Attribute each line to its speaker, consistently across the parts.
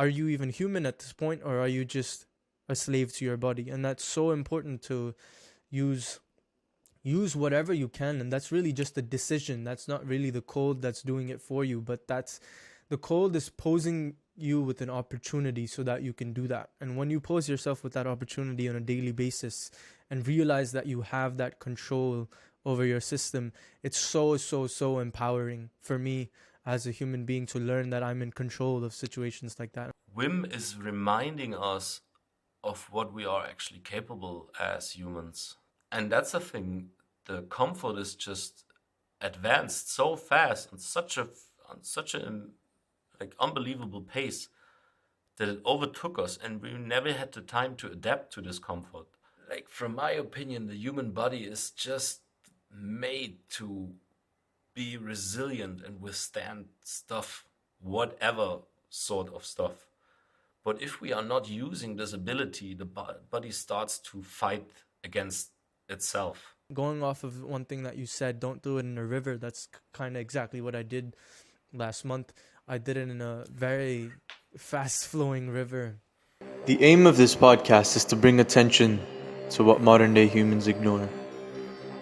Speaker 1: are you even human at this point, or are you just a slave to your body? And that's so important to use whatever you can. And that's really just a decision. That's not really the cold that's doing it for you, but that's the cold is posing you with an opportunity so that you can do that. And when you pose yourself with that opportunity on a daily basis and realize that you have that control over your system, it's so empowering for me as a human being to learn that I'm in control of situations like that.
Speaker 2: Wim is reminding us of what we are actually capable as humans. And that's the thing. The comfort is just advanced so fast on such a like unbelievable pace that it overtook us, and we never had the time to adapt to this comfort. Like, from my opinion, the human body is just made to be resilient and withstand stuff, whatever sort of stuff. But if we are not using this ability, the body starts to fight against itself.
Speaker 1: Going off of one thing that you said, don't do it in a river, that's kind of exactly what I did last month. I did it in a very fast-flowing river.
Speaker 3: The aim of this podcast is to bring attention to what modern-day humans ignore.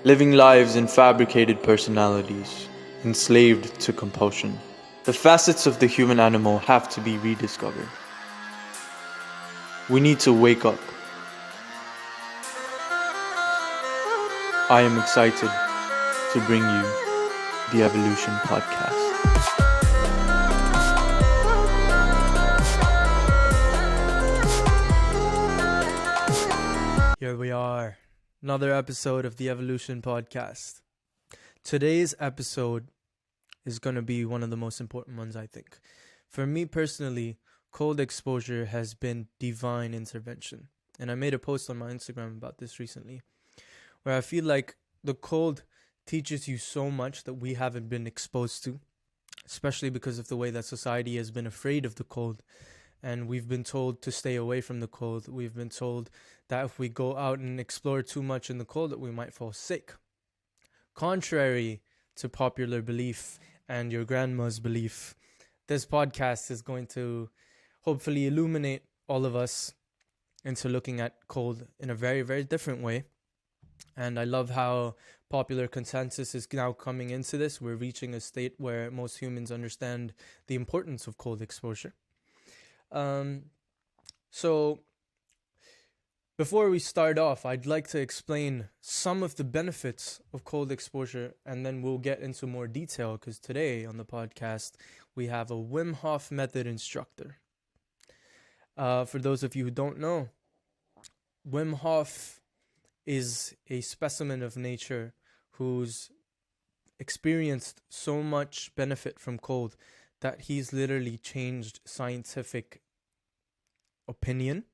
Speaker 3: Living lives in fabricated personalities, enslaved to compulsion. The facets of the human animal have to be rediscovered. We need to wake up. I am excited to bring you the Evolution Podcast.
Speaker 1: Here we are, another episode of the Evolution Podcast. Today's episode is going to be one of the most important ones, I think. For me personally, cold exposure has been divine intervention. And I made a post on my Instagram about this recently, where I feel like the cold teaches you so much that we haven't been exposed to, especially because of the way that society has been afraid of the cold. And we've been told to stay away from the cold. We've been told that if we go out and explore too much in the cold, that we might fall sick. Contrary to popular belief and your grandma's belief, this podcast is going to hopefully illuminate all of us into looking at cold in a very, very different way. And I love how popular consensus is now coming into this. We're reaching a state where most humans understand the importance of cold exposure. So before we start off, I'd like to explain some of the benefits of cold exposure, and then we'll get into more detail, because today on the podcast, we have a Wim Hof Method instructor. For those of you who don't know, Wim Hof is a specimen of nature who's experienced so much benefit from cold that he's literally changed scientific opinion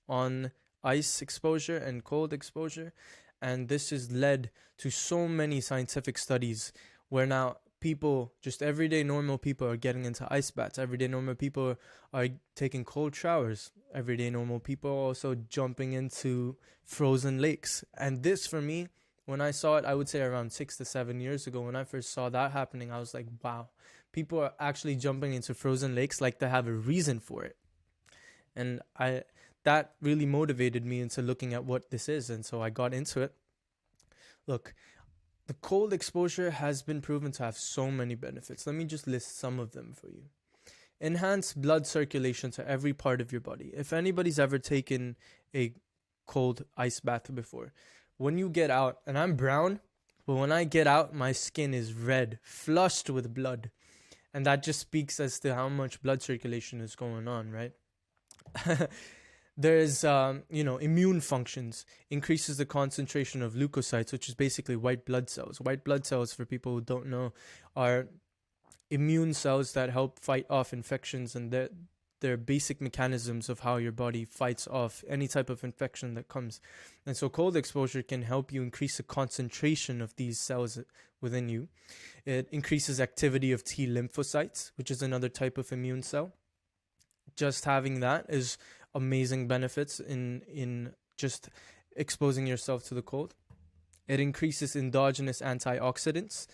Speaker 1: on ice exposure and cold exposure. And this has led to so many scientific studies where now people, just everyday normal people, are getting into ice baths. Everyday normal people are taking cold showers. Everyday normal people are also jumping into frozen lakes. And this, for me, when I saw it, I would say around 6 to 7 years ago, when I first saw that happening, I was like, wow, people are actually jumping into frozen lakes like they have a reason for it. And that really motivated me into looking at what this is. And so I got into it. Look, the cold exposure has been proven to have so many benefits. Let me just list some of them for you. Enhance blood circulation to every part of your body. If anybody's ever taken a cold ice bath before, when you get out, and I'm brown, but when I get out, my skin is red, flushed with blood. And that just speaks as to how much blood circulation is going on, right? There's, immune functions, increases the concentration of leukocytes, which is basically white blood cells. White blood cells, for people who don't know, are immune cells that help fight off infections, and they're basic mechanisms of how your body fights off any type of infection that comes. And so cold exposure can help you increase the concentration of these cells within you. It increases activity of T lymphocytes, which is another type of immune cell. Just having that is amazing benefits in just exposing yourself to the cold. It increases endogenous antioxidants,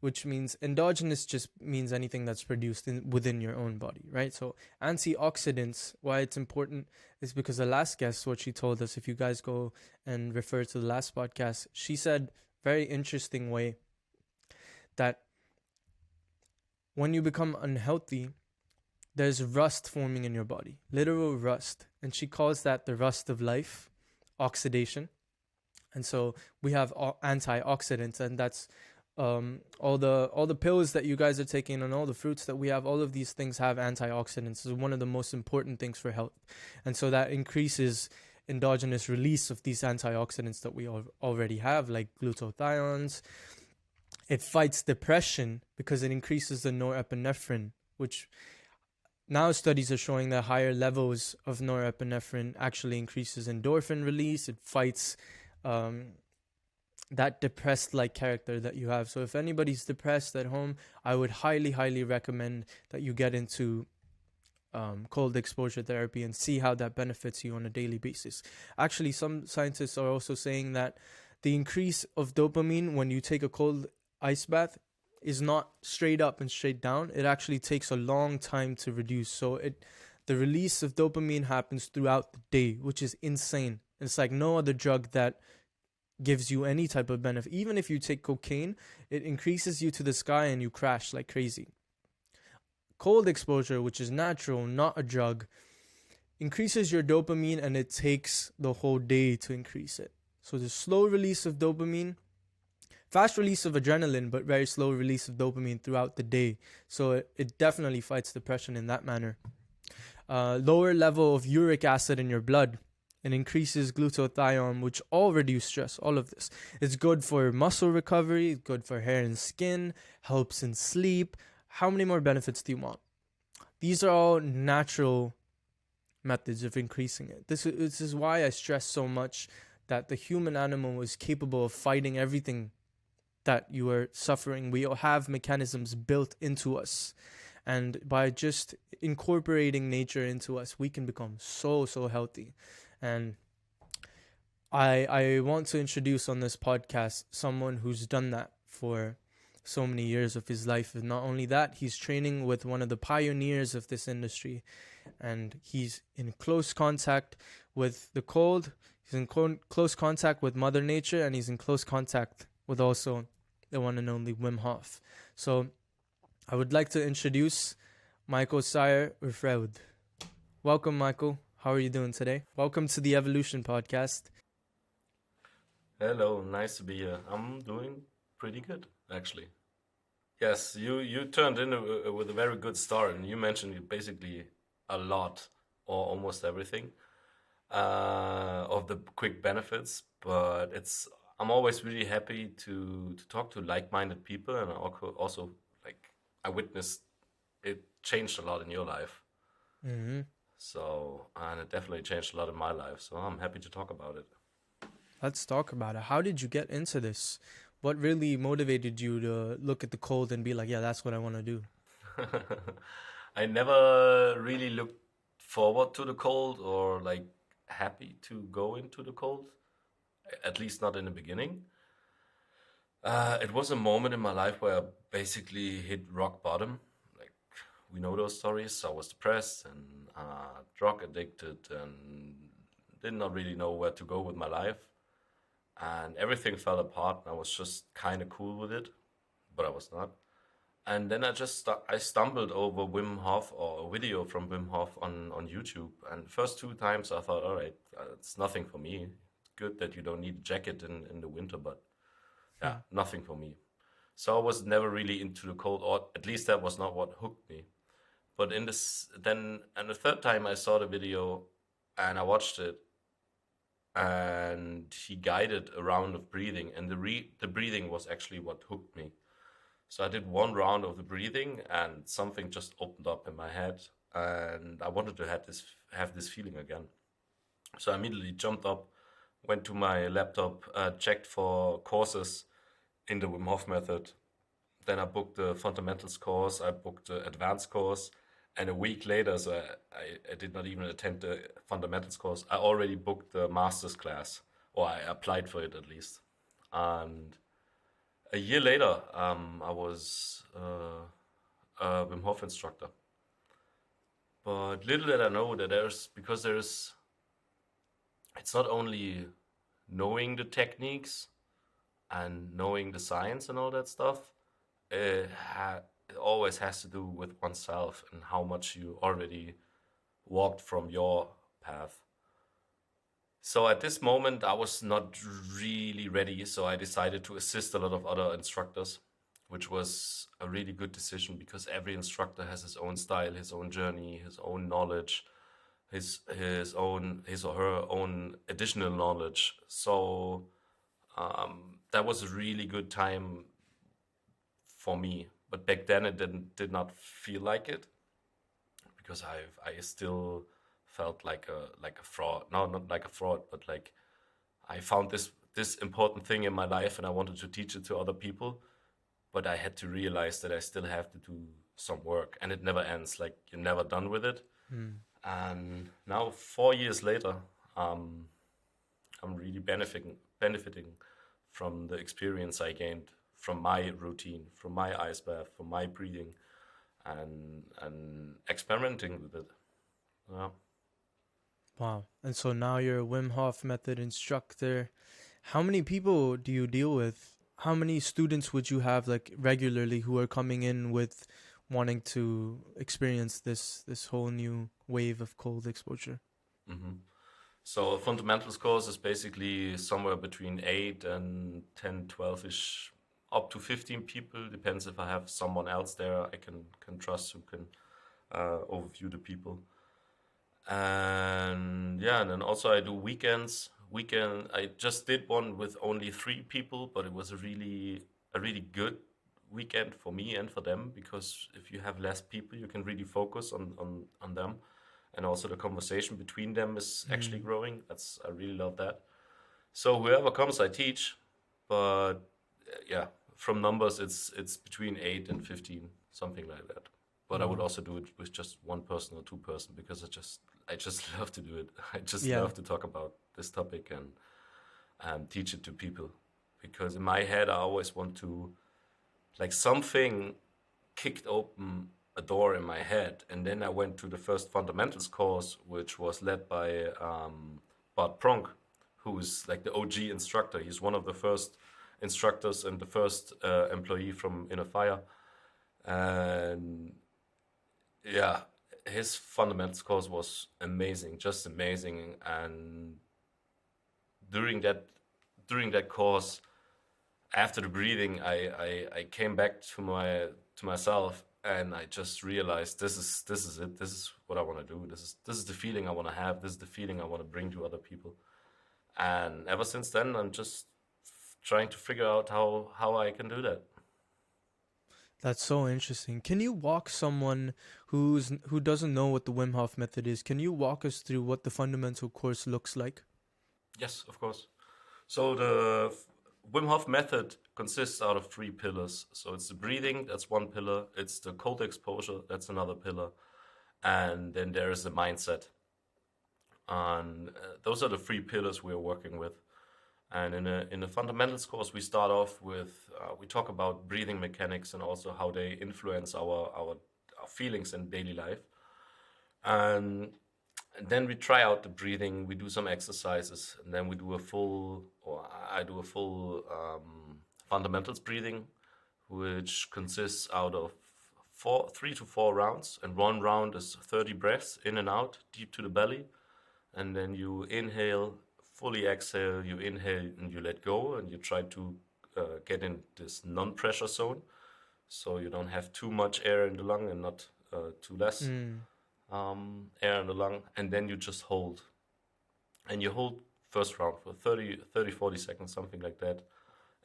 Speaker 1: which means endogenous just means anything that's produced within your own body, right? So antioxidants, why it's important is because the last guest, what she told us, if you guys go and refer to the last podcast, she said very interesting way that when you become unhealthy, there's rust forming in your body, literal rust. And she calls that the rust of life, oxidation. And so we have antioxidants, and that's all the pills that you guys are taking and all the fruits that we have. All of these things have antioxidants. It's one of the most important things for health, and so that increases endogenous release of these antioxidants that we already have, like glutathiones. It fights depression because it increases the norepinephrine, which now studies are showing that higher levels of norepinephrine actually increases endorphin release. It fights that depressed-like character that you have. So if anybody's depressed at home, I would highly, highly recommend that you get into cold exposure therapy and see how that benefits you on a daily basis. Actually, some scientists are also saying that the increase of dopamine when you take a cold ice bath is not straight up and straight down. It actually takes a long time to reduce. So the release of dopamine happens throughout the day, which is insane. It's like no other drug that gives you any type of benefit. Even if you take cocaine, it increases you to the sky and you crash like crazy. Cold exposure, which is natural, not a drug, increases your dopamine, and it takes the whole day to increase it. So the slow release of dopamine, fast release of adrenaline, but very slow release of dopamine throughout the day. So it definitely fights depression in that manner. Lower level of uric acid in your blood. It increases glutathione, which all reduce stress, all of this. It's good for muscle recovery, good for hair and skin, helps in sleep. How many more benefits do you want? These are all natural methods of increasing it. This is why I stress so much that the human animal is capable of fighting everything that you are suffering. We all have mechanisms built into us. And by just incorporating nature into us, we can become so, so healthy. And I want to introduce on this podcast someone who's done that for so many years of his life. And not only that, he's training with one of the pioneers of this industry. And he's in close contact with the cold. He's in close contact with Mother Nature. And he's in close contact with also the one and only Wim Hof. So I would like to introduce Michael Saier Urfreude. Welcome, Michael. How are you doing today? Welcome to the Evolution Podcast.
Speaker 2: Hello, nice to be here. I'm doing pretty good, actually. Yes, you turned in with a very good start, and you mentioned basically a lot or almost everything of the quick benefits. But I'm always really happy to talk to like-minded people, and also like I witnessed it changed a lot in your life.
Speaker 1: Mm-hmm.
Speaker 2: So, and it definitely changed a lot in my life. So I'm happy to talk about it.
Speaker 1: Let's talk about it. How did you get into this? What really motivated you to look at the cold and be like, yeah, that's what I want to do?
Speaker 2: I never really looked forward to the cold or like happy to go into the cold, at least not in the beginning. It was a moment in my life where I basically hit rock bottom. Like, we know those stories. I was depressed and drug addicted and did not really know where to go with my life. And everything fell apart. I was just kind of cool with it, but I was not. And then I stumbled over Wim Hof, or a video from Wim Hof on YouTube. And the first 2 times I thought, all right, it's nothing for me. It's good that you don't need a jacket in the winter, but yeah, nothing for me. So I was never really into the cold, or at least that was not what hooked me. But and the third time I saw the video and I watched it, and he guided a round of breathing, and the breathing was actually what hooked me. So I did 1 round of the breathing, and something just opened up in my head, and I wanted to have this feeling again. So I immediately jumped up, went to my laptop, checked for courses in the Wim Hof Method. Then I booked the fundamentals course, I booked the advanced course, and a week later, so I did not even attend the fundamentals course, I already booked the master's class, or I applied for it at least. And a year later, I was a Wim Hof instructor. But little did I know that it's not only knowing the techniques and knowing the science and all that stuff. It always has to do with oneself and how much you already walked from your path. So at this moment, I was not really ready. So I decided to assist a lot of other instructors, which was a really good decision because every instructor has his own style, his own journey, his own knowledge, his or her own additional knowledge. So that was a really good time for me. But back then, it did not feel like it because I still felt like a fraud. No, not like a fraud, but like I found this important thing in my life and I wanted to teach it to other people. But I had to realize that I still have to do some work and it never ends. Like you're never done with it. And now 4 years later, I'm really benefiting from the experience I gained from my routine, from my ice bath, from my breathing, and experimenting with it. Yeah.
Speaker 1: Wow. And so now you're a Wim Hof Method instructor. How many people do you deal with? How many students would you have like regularly who are coming in with wanting to experience this whole new wave of cold exposure?
Speaker 2: hmm So a fundamentals course is basically somewhere between 8 and 10, 12-ish, up to 15 people. Depends if I have someone else there I can trust who can overview the people. And yeah, and then also I do weekends. I just did one with only 3 people, but it was a really good weekend for me and for them because if you have less people, you can really focus on them, and also the conversation between them is actually growing. I really love that. So whoever comes, I teach, but yeah, from numbers, it's between 8 and 15, something like that. But I would also do it with just one person or two person because I just love to do it. I just
Speaker 1: Yeah.
Speaker 2: love to talk about this topic and teach it to people because in my head I always want to, like, something kicked open a door in my head, and then I went to the first fundamentals course, which was led by Bart Pronk, who is like the OG instructor. He's one of the first instructors and the first employee from Inner Fire, and yeah, his fundamentals course was amazing, just amazing. And during that course, after the breathing, I came back to myself, and I just realized this is it. This is what I want to do. This is the feeling I want to have. This is the feeling I want to bring to other people. And ever since then, I'm just trying to figure out how I can do that.
Speaker 1: That's so interesting. Can you walk someone who doesn't know what the Wim Hof method is? Can you walk us through what the fundamental course looks like?
Speaker 2: Yes, of course. So the Wim Hof method consists out of 3 pillars. So it's the breathing, that's one pillar. It's the cold exposure, that's another pillar. And then there is the mindset. And those are the 3 pillars we're working with. And in a fundamentals course, we start off with, we talk about breathing mechanics and also how they influence our feelings in daily life. And then we try out the breathing, we do some exercises, and then I do a full fundamentals breathing, which consists out of 3 to 4 rounds. And one round is 30 breaths in and out, deep to the belly. And then you inhale, fully exhale, you inhale and you let go, and you try to get in this non-pressure zone, so you don't have too much air in the lung and not too less air in the lung. And then you just hold. And you hold first round for 40 seconds, something like that.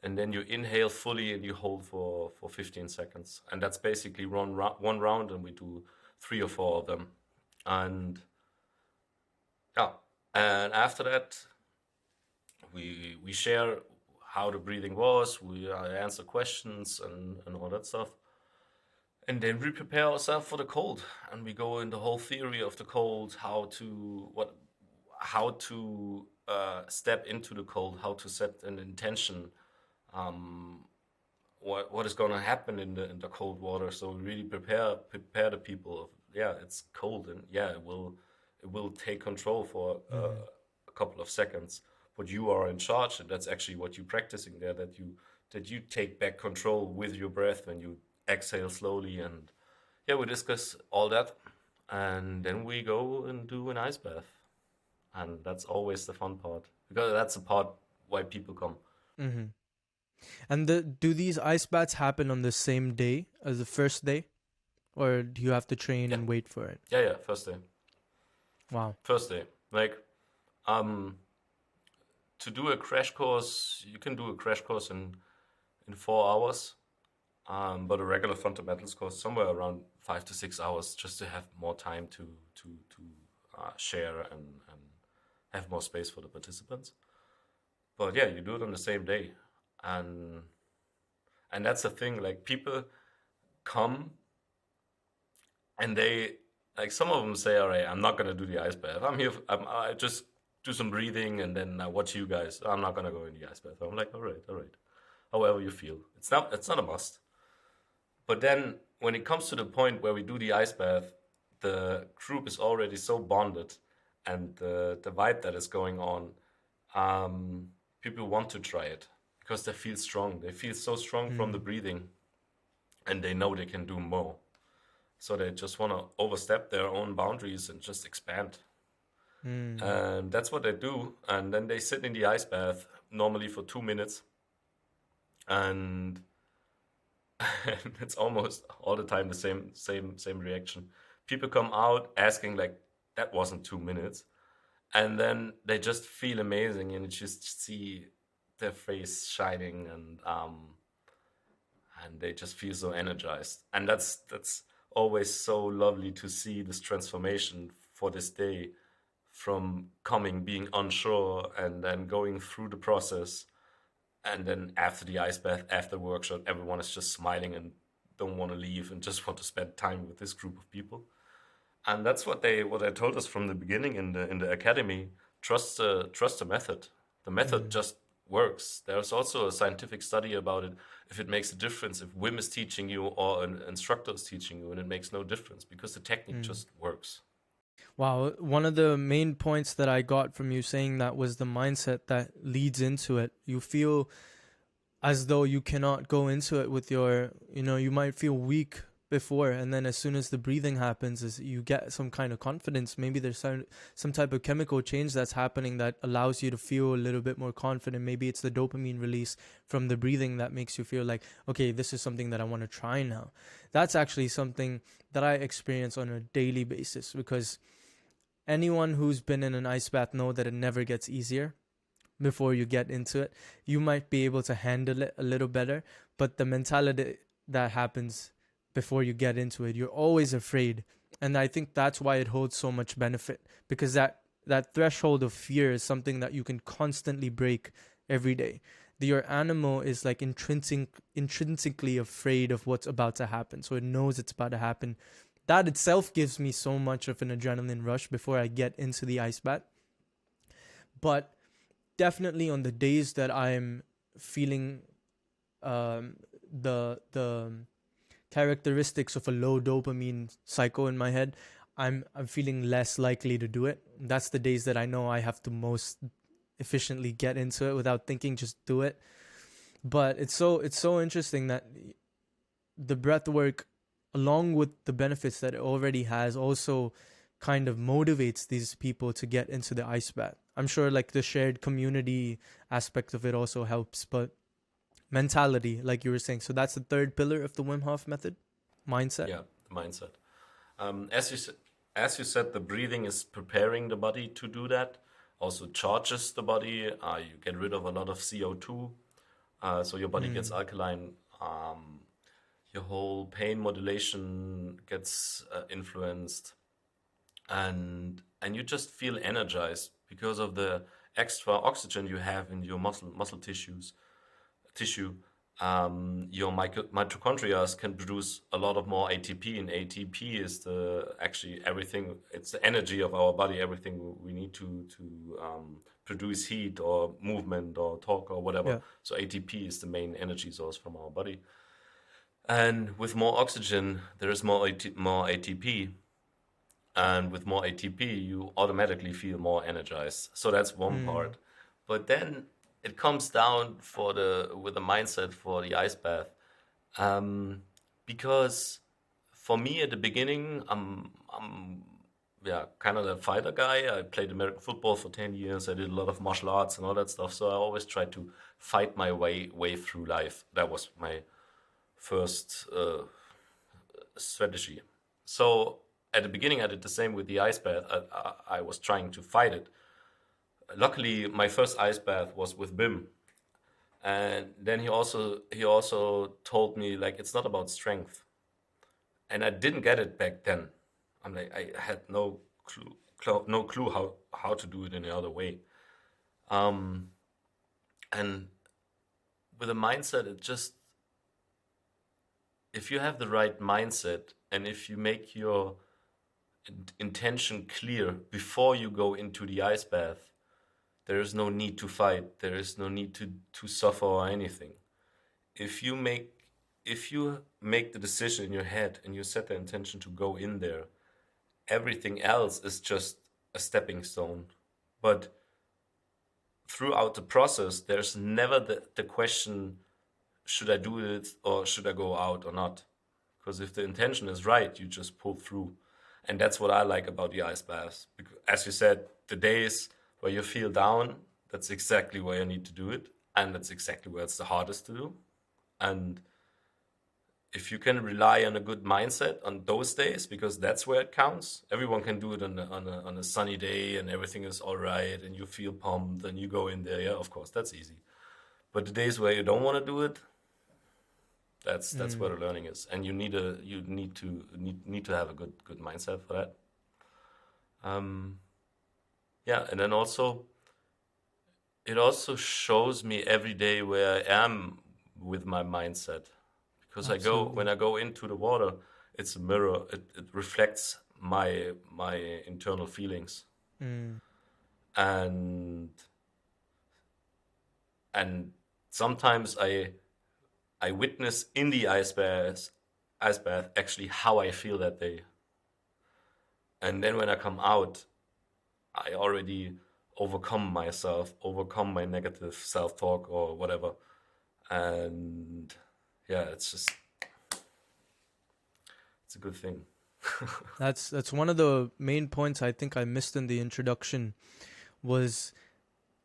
Speaker 2: And then you inhale fully and you hold for 15 seconds. And that's basically one round, and we do 3 or 4 of them. And yeah, and after that, we share how the breathing was, we answer questions and all that stuff. And then we prepare ourselves for the cold, and we go in the whole theory of the cold, how to step into the cold, how to set an intention, what is going to happen in the cold water. So we really prepare the people of, yeah, it's cold, and yeah, it will take control for a couple of seconds, but you are in charge, and that's actually what you're practicing there, that you take back control with your breath when you exhale slowly. And yeah, we discuss all that, and then we go and do an ice bath, and that's always the fun part, because that's the part why people come.
Speaker 1: Mm-hmm. And do these ice baths happen on the same day as the first day, or do you have to train
Speaker 2: Yeah,
Speaker 1: and wait for it?
Speaker 2: yeah, first day.
Speaker 1: Wow.
Speaker 2: First day. Like, um, to do a crash course, you can do a crash course in 4 hours. But a regular fundamentals course somewhere around 5 to 6 hours, just to have more time to share and have more space for the participants. But yeah, you do it on the same day, and that's the thing. Like, people come, and they, like, some of them say, "All right, I'm not gonna do the ice bath. I'm here. I just do some breathing, and then I watch you guys. I'm not gonna go in the ice bath." I'm like, all right, all right. However you feel. It's not a must. But then when it comes to the point where we do the ice bath, the group is already so bonded, and the vibe that is going on, people want to try it because they feel strong. They feel so strong from the
Speaker 1: Mm.
Speaker 2: breathing, and they know they can do more. So they just want to overstep their own boundaries and just expand.
Speaker 1: Mm.
Speaker 2: And that's what they do. And then they sit in the ice bath normally for 2 minutes, and and it's almost all the time the same reaction. People come out asking, like, that wasn't 2 minutes, and then they just feel amazing, and you just see their face shining, and they just feel so energized. And that's always so lovely to see this transformation for this day, from coming, being unsure, and then going through the process, and then after the ice bath, after the workshop, everyone is just smiling and don't want to leave and just want to spend time with this group of people. And that's what they told us from the beginning in the academy. Trust the method. The method
Speaker 1: Mm.
Speaker 2: just works. There's also a scientific study about it. If it makes a difference, if Wim is teaching you or an instructor is teaching you, and it makes no difference because the technique
Speaker 1: Mm.
Speaker 2: just works.
Speaker 1: Wow, one of the main points that I got from you saying that was the mindset that leads into it. You feel as though you cannot go into it with you might feel weak before, and then as soon as the breathing happens, is you get some kind of confidence. Maybe there's some type of chemical change that's happening that allows you to feel a little bit more confident. Maybe it's the dopamine release from the breathing that makes you feel like, okay, this is something that I want to try now. That's actually something that I experience on a daily basis, because anyone who's been in an ice bath know that it never gets easier before you get into it. You might be able to handle it a little better, but the mentality that happens before you get into it, you're always afraid. And I think that's why it holds so much benefit, because that threshold of fear is something that you can constantly break every day. Your animal is like intrinsically afraid of what's about to happen, so it knows it's about to happen. That itself gives me so much of an adrenaline rush before I get into the ice bath. But definitely on the days that I'm feeling the characteristics of a low dopamine cycle in my head, I'm feeling less likely to do it. That's the days that I know I have to most efficiently get into it without thinking, just do it. But it's so interesting that the breath work, along with the benefits that it already has, also kind of motivates these people to get into the ice bath. I'm sure like the shared community aspect of it also helps, but mentality, like you were saying. So that's the third pillar of the Wim Hof method, mindset.
Speaker 2: Yeah, the mindset. As you said, the breathing is preparing the body to do that. Also charges the body. You get rid of a lot of CO2, so your body gets
Speaker 1: Mm.
Speaker 2: alkaline. Your whole pain modulation gets influenced, and you just feel energized because of the extra oxygen you have in your muscle tissue. your mitochondria can produce a lot of more ATP, and ATP is actually everything. It's the energy of our body, everything we need to produce heat or movement or talk or whatever.
Speaker 1: Yeah.
Speaker 2: So ATP is the main energy source from our body. And with more oxygen, there is more ATP. And with more ATP, you automatically feel more energized. So that's one part. But then it comes down with the mindset for the ice bath, because for me at the beginning, I'm kind of the fighter guy. I played American football for 10 years. I did a lot of martial arts and all that stuff. So I always tried to fight my way through life. That was my first strategy. So at the beginning, I did the same with the ice bath. I was trying to fight it. Luckily, my first ice bath was with Wim, and then he also told me, like, it's not about strength, and I didn't get it back then. I'm like, I had no clue how to do it in another way. And with a mindset, it just, if you have the right mindset and if you make your intention clear before you go into the ice bath, there is no need to fight. There is no need to suffer or anything. If you make the decision in your head and you set the intention to go in there, everything else is just a stepping stone. But throughout the process, there's never the question, should I do it or should I go out or not? Because if the intention is right, you just pull through. And that's what I like about the ice baths. Because, as you said, the days where you feel down, that's exactly where you need to do it. And that's exactly where it's the hardest to do. And if you can rely on a good mindset on those days, because that's where it counts. Everyone can do it on a sunny day and everything is all right and you feel pumped and you go in there. Yeah, of course, that's easy. But the days where you don't want to do it, that's where the learning is. And you need to have a good mindset for that. Yeah, and then also, it also shows me every day where I am with my mindset. Because when I go into the water, it's a mirror. It reflects my internal feelings. And sometimes I witness in the ice bath actually how I feel that day. And then when I come out, I already overcome my negative self-talk or whatever. And yeah, it's a good thing.
Speaker 1: That's one of the main points I think I missed in the introduction, was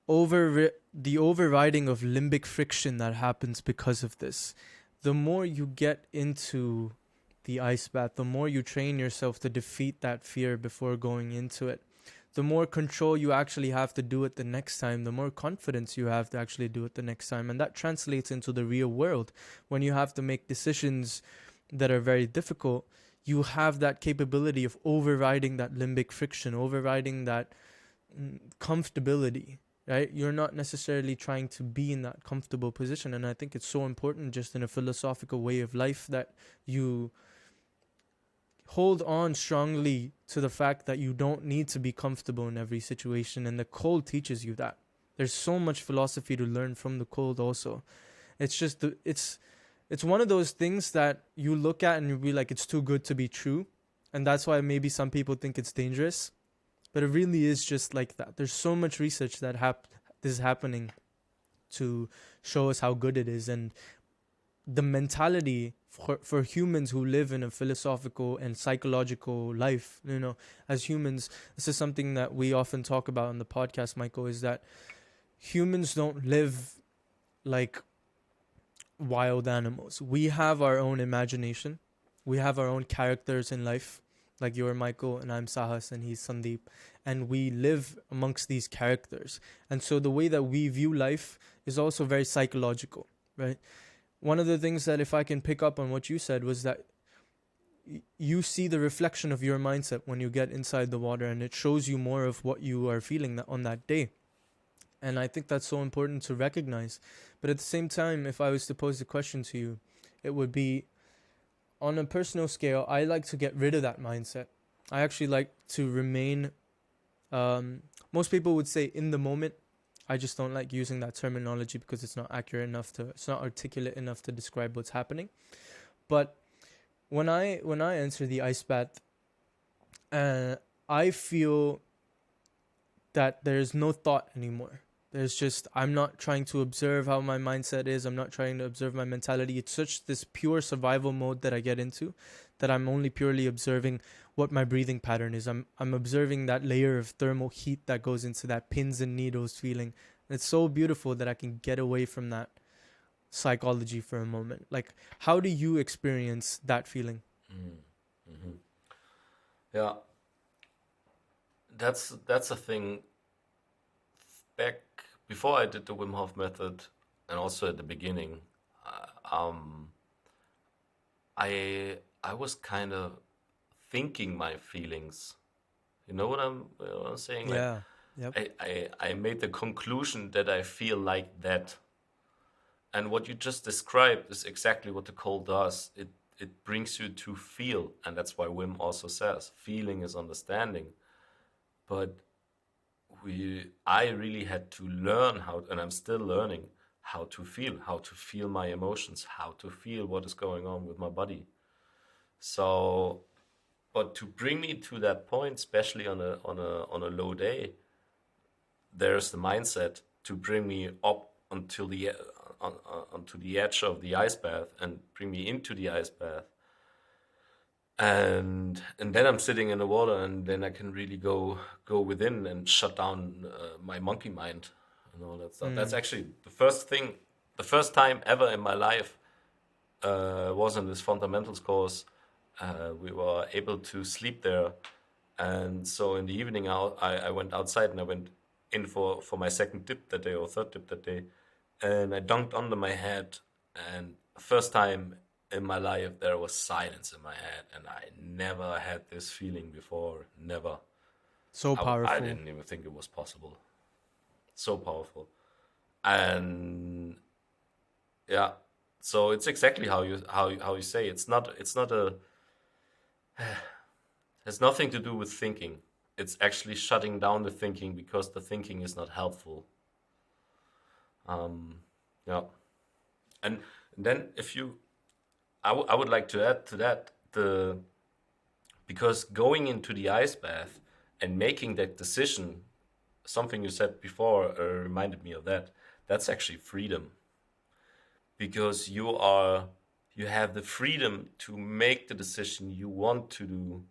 Speaker 1: the overriding of limbic friction that happens because of this. The more you get into the ice bath, the more you train yourself to defeat that fear before going into it, the more control you actually have to do it the next time, the more confidence you have to actually do it the next time. And that translates into the real world. When you have to make decisions that are very difficult, you have that capability of overriding that limbic friction, overriding that comfortability, right? You're not necessarily trying to be in that comfortable position. And I think it's so important, just in a philosophical way of life, that you hold on strongly to the fact that you don't need to be comfortable in every situation. And the cold teaches you that. There's so much philosophy to learn from the cold also. It's just, it's one of those things that you look at and you'll be like, it's too good to be true. And that's why maybe some people think it's dangerous. But it really is just like that. There's so much research that is happening to show us how good it is. And the mentality for humans who live in a philosophical and psychological life, as humans, this is something that we often talk about on the podcast, Michael, is that humans don't live like wild animals. We have our own imagination. We have our own characters in life. Like you're Michael and I'm Sahas and he's Sandeep. And we live amongst these characters. And so the way that we view life is also very psychological, right? One of the things that, if I can pick up on what you said, was that you see the reflection of your mindset when you get inside the water, and it shows you more of what you are feeling on that day. And I think that's so important to recognize. But at the same time, if I was to pose the question to you, it would be, on a personal scale, I like to get rid of that mindset. I actually like to remain, most people would say, in the moment. I just don't like using that terminology because it's not accurate enough it's not articulate enough to describe what's happening. But when I enter the ice bath, I feel that there's no thought anymore. There's just, I'm not trying to observe how my mindset is. I'm not trying to observe my mentality. It's such this pure survival mode that I get into, that I'm only purely observing what my breathing pattern is. I'm observing that layer of thermal heat that goes into that pins and needles feeling. And it's so beautiful that I can get away from that psychology for a moment. Like, how do you experience that feeling?
Speaker 2: Mm-hmm. Yeah, that's a thing. Back before I did the Wim Hof Method, and also at the beginning, I was kind of thinking my feelings. You know what I'm saying? Like,
Speaker 1: Yeah. Yep.
Speaker 2: I made the conclusion that I feel like that. And what you just described is exactly what the cold does. It brings you to feel, and that's why Wim also says feeling is understanding. But I really had to learn how, and I'm still learning how to feel my emotions, how to feel what is going on with my body. So, but to bring me to that point, especially on a low day, there's the mindset to bring me up until onto the edge of the ice bath and bring me into the ice bath. And then I'm sitting in the water, and then I can really go within and shut down my monkey mind and all that stuff. That's actually the first time ever in my life was in this fundamentals course. We were able to sleep there, and so in the evening I went outside and I went in for my second dip that day, or third dip that day, and I dunked under my head, and first time in my life there was silence in my head, and I never had this feeling before. Never.
Speaker 1: So powerful.
Speaker 2: I didn't even think it was possible. So powerful. And yeah, so it's exactly how you say. It's not a has nothing to do with thinking. It's actually shutting down the thinking, because the thinking is not helpful. Yeah. And then if you, I would like to add to that, because going into the ice bath and making that decision, something you said before reminded me of that. That's actually freedom, because you have the freedom to make the decision you want to do,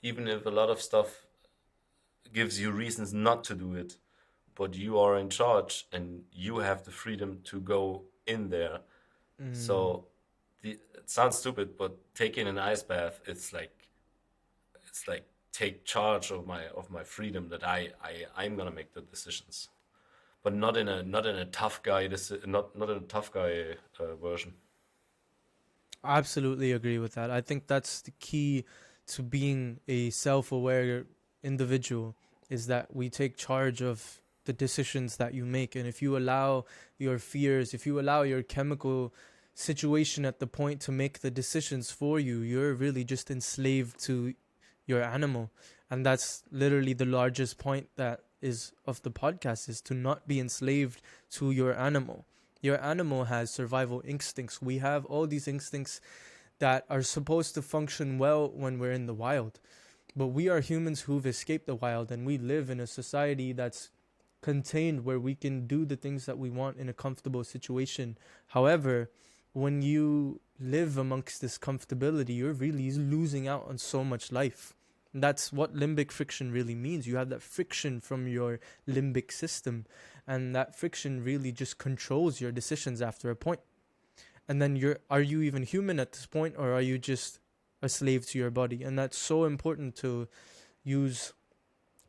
Speaker 2: even if a lot of stuff gives you reasons not to do it, but you are in charge and you have the freedom to go in there. So it sounds stupid, but taking an ice bath, it's like take charge of my freedom, that I'm gonna make the decisions, but not in a tough guy. Not in a tough guy version.
Speaker 1: I absolutely agree with that. I think that's the key to being a self-aware individual, is that we take charge of the decisions that you make. And if you allow your fears, if you allow your chemical situation at the point to make the decisions for you, you're really just enslaved to your animal. And that's literally the largest point that is of the podcast, is to not be enslaved to your animal. Your animal has survival instincts. We have all these instincts that are supposed to function well when we're in the wild. But we are humans who've escaped the wild, and we live in a society that's contained, where we can do the things that we want in a comfortable situation. However, when you live amongst this comfortability, you're really losing out on so much life. And that's what limbic friction really means. You have that friction from your limbic system, and that friction really just controls your decisions after a point. And then are you even human at this point, or are you just a slave to your body? And that's so important to use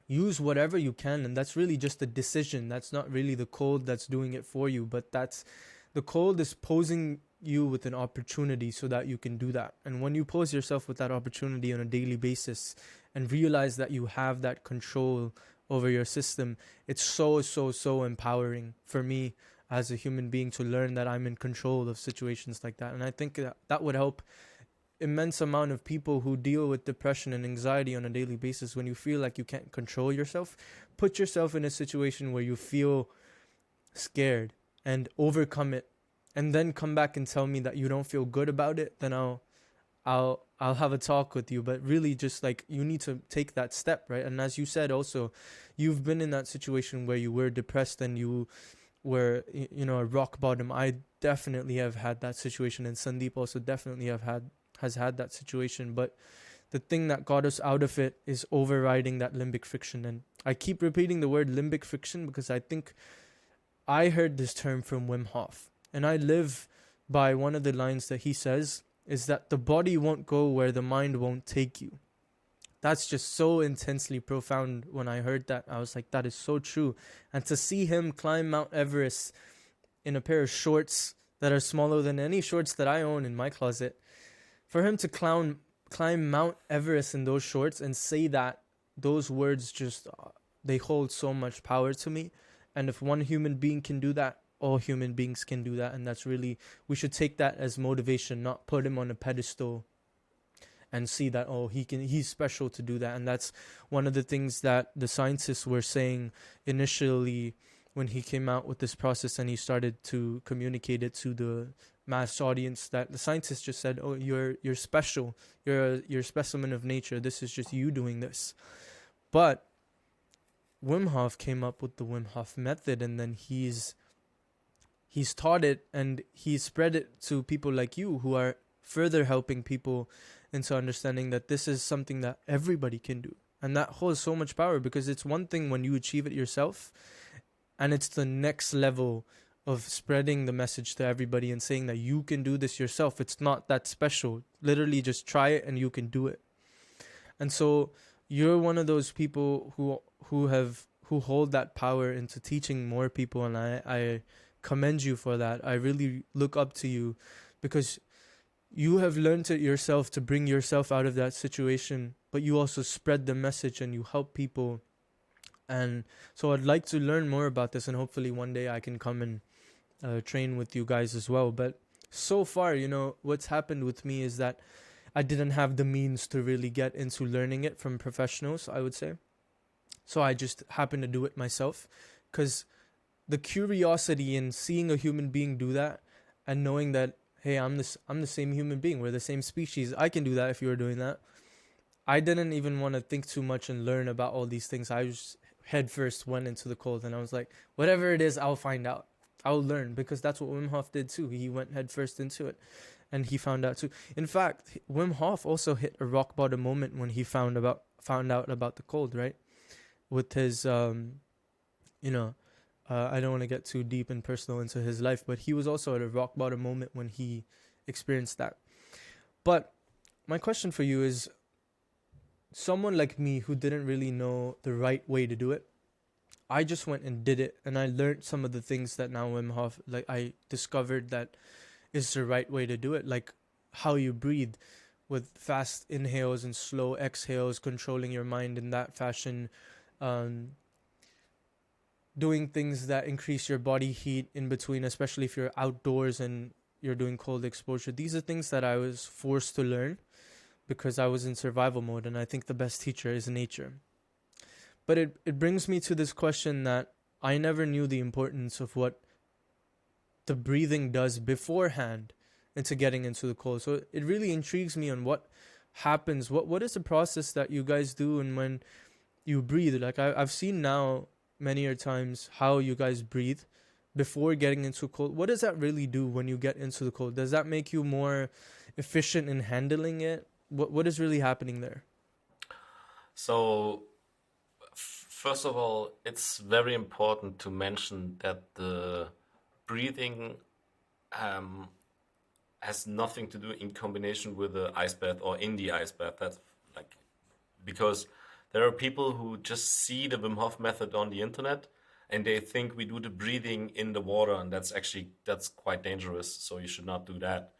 Speaker 1: whatever you can. And that's really just a decision. That's not really the cold that's doing it for you, but that's the cold is posing you with an opportunity so that you can do that. And when you pose yourself with that opportunity on a daily basis and realize that you have that control over your system, it's so empowering for me as a human being to learn that I'm in control of situations like that. And I think that would help immense amount of people who deal with depression and anxiety on a daily basis. When you feel like you can't control yourself, put yourself in a situation where you feel scared and overcome it, and then come back and tell me that you don't feel good about it. Then I'll have a talk with you. But really, just like, you need to take that step, right? And as you said, also, you've been in that situation where you were depressed and you were, a rock bottom. I definitely have had that situation, and Sandeep also definitely has had that situation. But the thing that got us out of it is overriding that limbic friction. And I keep repeating the word limbic friction because I think I heard this term from Wim Hof, and I live by one of the lines that he says, is that the body won't go where the mind won't take you. That's just so intensely profound. When I heard that, I was like, that is so true. And to see him climb Mount Everest in a pair of shorts that are smaller than any shorts that I own in my closet, for him to climb Mount Everest in those shorts and say that, those words just, they hold so much power to me. And if one human being can do that, all human beings can do that. And that's really, we should take that as motivation, not put him on a pedestal and see that, oh, he's special to do that. And that's one of the things that the scientists were saying initially when he came out with this process and he started to communicate it to the mass audience, that the scientists just said, oh, you're special, you're a specimen of nature, this is just you doing this. But Wim Hof came up with the Wim Hof Method, and then he's taught it and he's spread it to people like you, who are further helping people into understanding that this is something that everybody can do. And that holds so much power, because it's one thing when you achieve it yourself, and it's the next level of spreading the message to everybody and saying that you can do this yourself. It's not that special. Literally just try it and you can do it. And so you're one of those people who hold that power into teaching more people, and I commend you for that. I really look up to you, because you have learned it yourself to bring yourself out of that situation, but you also spread the message and you help people. And so I'd like to learn more about this, and hopefully one day I can come and train with you guys as well. But so far, what's happened with me is that I didn't have the means to really get into learning it from professionals, I would say. So I just happened to do it myself, because the curiosity in seeing a human being do that and knowing that, hey, I'm the same human being, we're the same species, I can do that if you were doing that. I didn't even want to think too much and learn about all these things. I just headfirst went into the cold, and I was like, whatever it is, I'll find out. I'll learn, because that's what Wim Hof did too. He went headfirst into it, and he found out too. In fact, Wim Hof also hit a rock bottom moment when he found out about the cold, right? With his, I don't want to get too deep and personal into his life, but he was also at a rock bottom moment when he experienced that. But my question for you is, someone like me who didn't really know the right way to do it, I just went and did it, and I learned some of the things that now Wim Hof, like, I discovered that is the right way to do it, like how you breathe with fast inhales and slow exhales, controlling your mind in that fashion, doing things that increase your body heat in between, especially if you're outdoors and you're doing cold exposure. These are things that I was forced to learn because I was in survival mode, and I think the best teacher is nature. But it brings me to this question that I never knew the importance of what the breathing does beforehand into getting into the cold. So it really intrigues me on what happens. What is the process that you guys do, and when you breathe? Like I've seen now many a times how you guys breathe before getting into cold. What does that really do when you get into the cold? Does that make you more efficient in handling it? What is really happening there?
Speaker 2: So, first of all, it's very important to mention that the breathing has nothing to do in combination with the ice bath or in the ice bath. That's like, because there are people who just see the Wim Hof method on the internet and they think we do the breathing in the water, and that's quite dangerous. So you should not do that.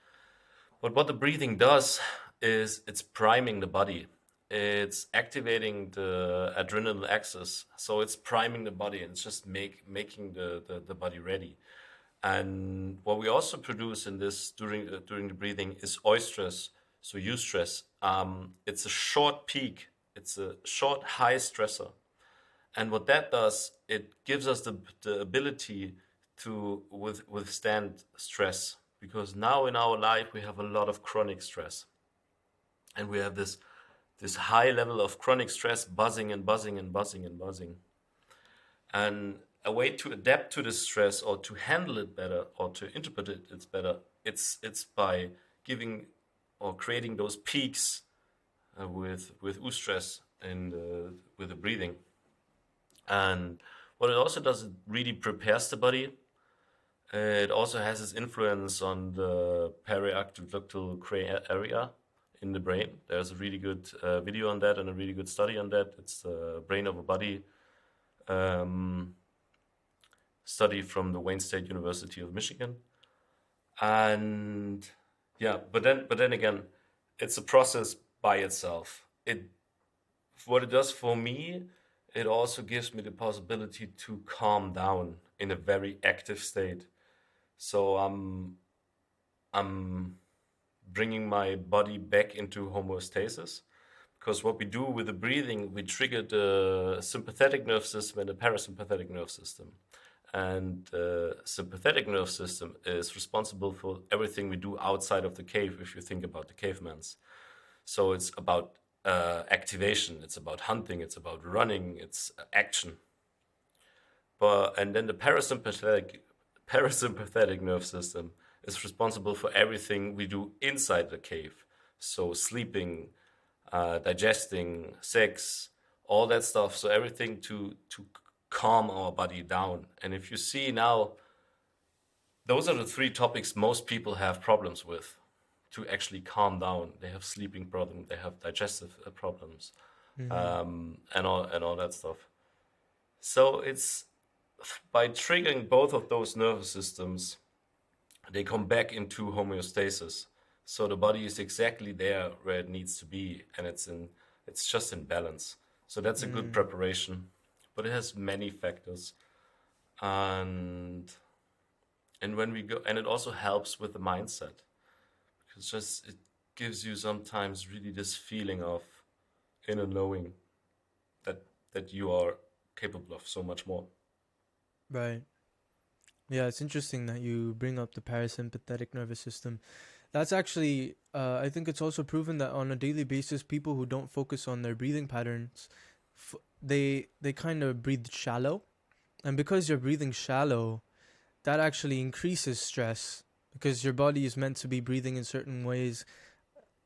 Speaker 2: But what the breathing does is it's priming the body. it's activating the adrenal axis, so it's priming the body and it's just making the body ready. And what we also produce in this during the breathing is eustress, so eustress. It's a short peak, it's a short high stressor, and what that does, it gives us the ability to withstand stress, because now in our life we have a lot of chronic stress, and we have this high level of chronic stress, buzzing and buzzing and buzzing and buzzing. And a way to adapt to this stress, or to handle it better, or to interpret it's better, it's by giving or creating those peaks with eustress and with the breathing. And what it also does, it really prepares the body. It also has its influence on the periaqueductal area in the brain. There's a really good video on that and a really good study on that. It's the Brain Over Body study from the Wayne State University of Michigan. And yeah, but then again, it's a process by itself. What it does for me, it also gives me the possibility to calm down in a very active state. So I'm bringing my body back into homeostasis, because what we do with the breathing, we trigger the sympathetic nerve system and the parasympathetic nerve system. And the sympathetic nerve system is responsible for everything we do outside of the cave, if you think about the cavemans. So it's about activation, it's about hunting, it's about running, it's action. And then the parasympathetic nerve system is responsible for everything we do inside the cave. So sleeping, digesting, sex, all that stuff. So everything to calm our body down. And if you see now, those are the three topics most people have problems with, to actually calm down. They have sleeping problems, they have digestive problems, and all that stuff. So it's by triggering both of those nervous systems, they come back into homeostasis. So the body is exactly there where it needs to be, and it's just in balance. So that's a good preparation, but it has many factors. And when we go, and it also helps with the mindset, because it gives you sometimes really this feeling of inner knowing that you are capable of so much more.
Speaker 1: Right. Yeah, it's interesting that you bring up the parasympathetic nervous system. That's actually, I think it's also proven that on a daily basis, people who don't focus on their breathing patterns, they kind of breathe shallow. And because you're breathing shallow, that actually increases stress, because your body is meant to be breathing in certain ways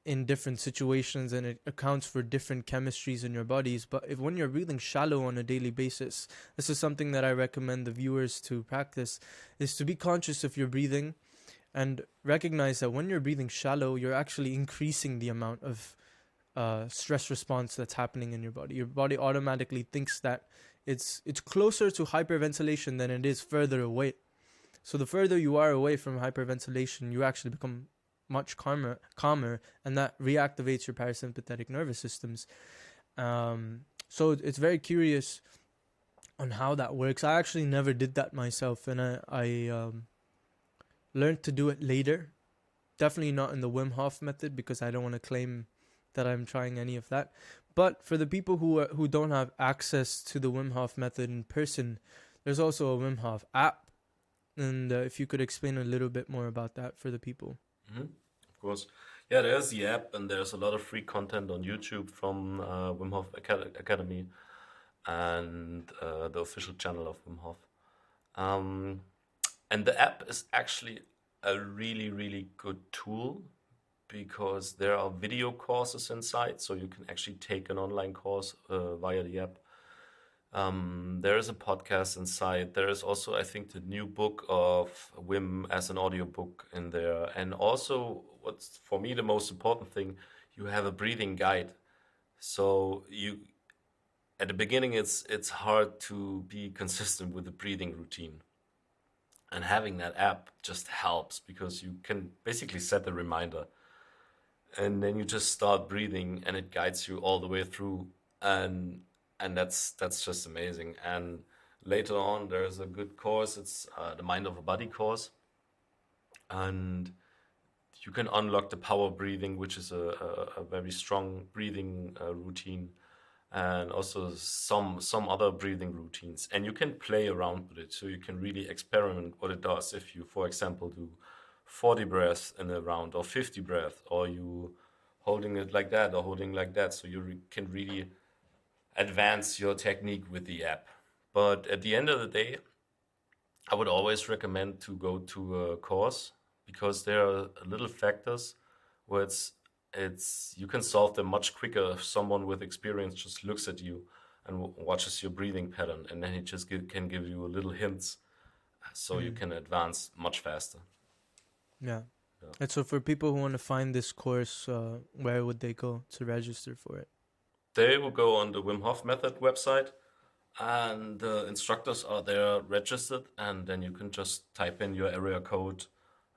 Speaker 1: in different situations, and it accounts for different chemistries in your bodies. But when you're breathing shallow on a daily basis, this is something that I recommend the viewers to practice, is to be conscious of your breathing and recognize that when you're breathing shallow, you're actually increasing the amount of stress response that's happening in your body. Your body automatically thinks that it's closer to hyperventilation than it is further away. So the further you are away from hyperventilation, you actually become much calmer, and that reactivates your parasympathetic nervous systems. So it's very curious on how that works. I actually never did that myself, and I learned to do it later. Definitely not in the Wim Hof method, because I don't want to claim that I'm trying any of that. But for the people who don't have access to the Wim Hof method in person, there's also a Wim Hof app. And if you could explain a little bit more about that for the people.
Speaker 2: Mm-hmm. Of course. Yeah, there's the app, and there's a lot of free content on YouTube from Wim Hof Academy and the official channel of Wim Hof. And the app is actually a really, really good tool, because there are video courses inside, so you can actually take an online course via the app. There is a podcast inside. There is also, I think, the new book of Wim as an audiobook in there. And also, what's for me the most important thing, you have a breathing guide. So at the beginning, it's hard to be consistent with the breathing routine. And having that app just helps, because you can basically set a reminder. and then you just start breathing, and it guides you all the way through, and that's just amazing. And later on, there's a good course. It's the Mind Over Body course, and you can unlock the power breathing, which is a very strong breathing routine, and also some other breathing routines. And you can play around with it, so you can really experiment what it does if you, for example, do 40 breaths in a round or 50 breaths, or you holding it like that or holding like that. So you can really advance your technique with the app. But at the end of the day, I would always recommend to go to a course, because there are little factors where it's you can solve them much quicker if someone with experience just looks at you and watches your breathing pattern, and then he just can give you a little hints, so you can advance much faster.
Speaker 1: Yeah.
Speaker 2: Yeah.
Speaker 1: And so for people who want to find this course, where would they go to register for it?
Speaker 2: They will go on the Wim Hof Method website, and the instructors are there registered, and then you can just type in your area code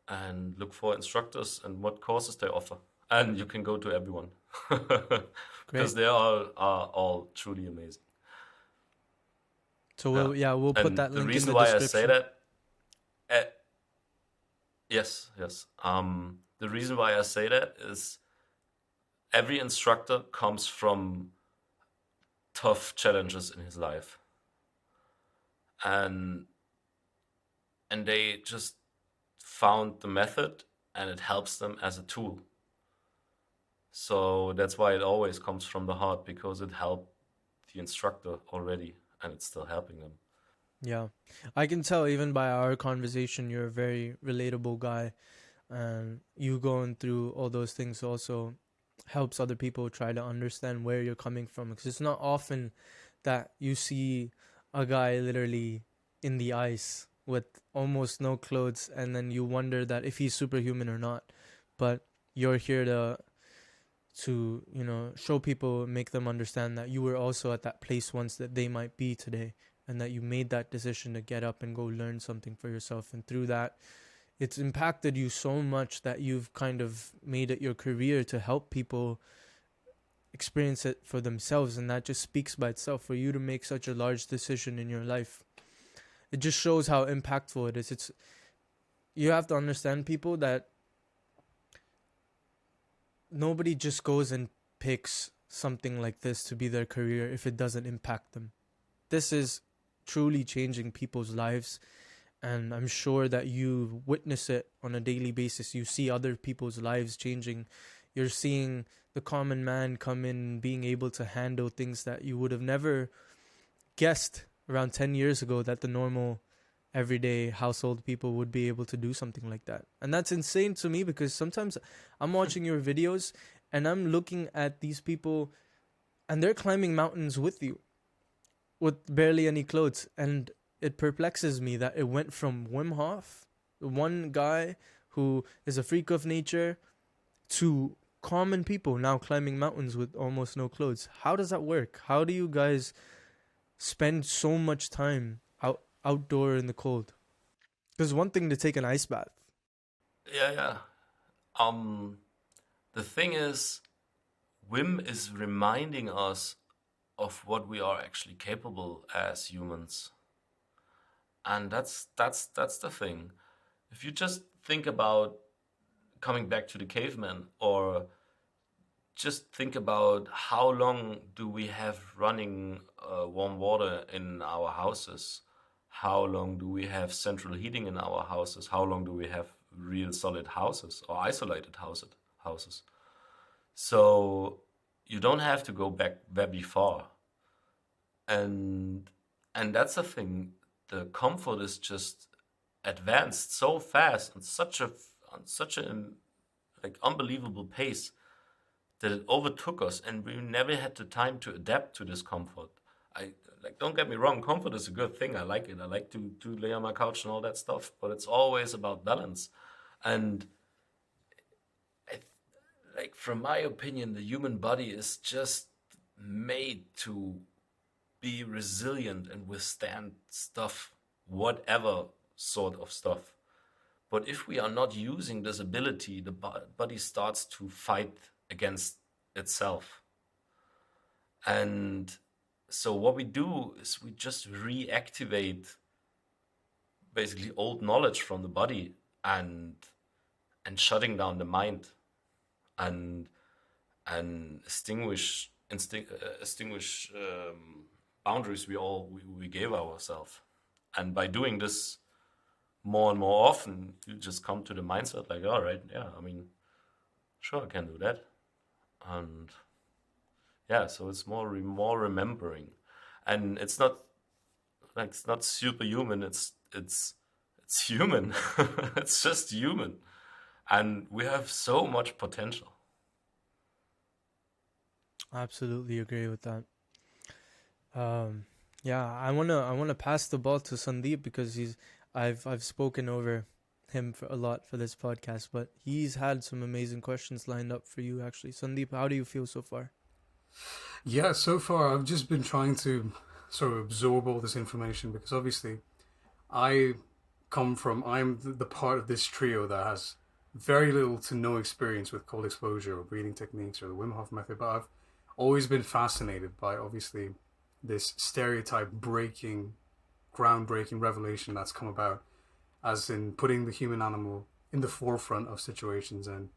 Speaker 2: and look for instructors and what courses they offer. And you can go to everyone
Speaker 1: Great.
Speaker 2: because they are all truly amazing.
Speaker 1: So we'll put
Speaker 2: And
Speaker 1: that
Speaker 2: the
Speaker 1: link in
Speaker 2: reason
Speaker 1: the
Speaker 2: why I
Speaker 1: description.
Speaker 2: say that, yes. The reason why I say that is every instructor comes from tough challenges in his life, and they just found the method, and it helps them as a tool. So that's why it always comes from the heart, because it helped the instructor already, and it's still helping them.
Speaker 1: Yeah. I can tell even by our conversation you're a very relatable guy, and you going through all those things also helps other people try to understand where you're coming from, because it's not often that you see a guy literally in the ice with almost no clothes, and then you wonder that if he's superhuman or not. But you're here to show people, make them understand that you were also at that place once that they might be today, and that you made that decision to get up and go learn something for yourself, and through that it's impacted you so much that you've kind of made it your career to help people experience it for themselves. And that just speaks by itself. For you to make such a large decision in your life, it just shows how impactful it is. You have to understand, people, that nobody just goes and picks something like this to be their career if it doesn't impact them. This is truly changing people's lives, and I'm sure that you witness it on a daily basis. You see other people's lives changing. You're seeing the common man come in, being able to handle things that you would have never guessed around 10 years ago, that the normal everyday household people would be able to do something like that. And that's insane to me, because sometimes I'm watching your videos and I'm looking at these people, and they're climbing mountains with you with barely any clothes, and it perplexes me that it went from Wim Hof, one guy who is a freak of nature, to common people now climbing mountains with almost no clothes. How does that work? How do you guys spend so much time outdoor in the cold? Because one thing to take an ice bath.
Speaker 2: Yeah. The thing is, Wim is reminding us of what we are actually capable as humans. And that's the thing. If you just think about coming back to the caveman, or just think about how long do we have running warm water in our houses? How long do we have central heating in our houses? How long do we have real solid houses or isolated houses? So you don't have to go back very far. And that's the thing. The comfort is just advanced so fast on such a like unbelievable pace that it overtook us, and we never had the time to adapt to this comfort. Don't get me wrong, comfort is a good thing. I like it. I like to lay on my couch and all that stuff, but it's always about balance. And from my opinion, the human body is just made to be resilient and withstand stuff, whatever sort of stuff. But if we are not using this ability, the body starts to fight against itself. And so what we do is we just reactivate basically old knowledge from the body and shutting down the mind and extinguish boundaries we gave ourselves. And by doing this more and more often, you just come to the mindset like, all right, yeah, I mean, sure, I can do that. And yeah, so it's more remembering, and it's not superhuman. It's human. It's just human, and we have so much potential.
Speaker 1: I absolutely agree with that. Yeah, I wanna pass the ball to Sandeep because I've spoken over him for a lot for this podcast, but he's had some amazing questions lined up for you actually. Sandeep, how do you feel so far?
Speaker 4: Yeah, so far I've just been trying to sort of absorb all this information because obviously I'm the part of this trio that has very little to no experience with cold exposure or breathing techniques or the Wim Hof Method, but I've always been fascinated by obviously this stereotype breaking, groundbreaking revelation that's come about, as in putting the human animal in the forefront of situations. And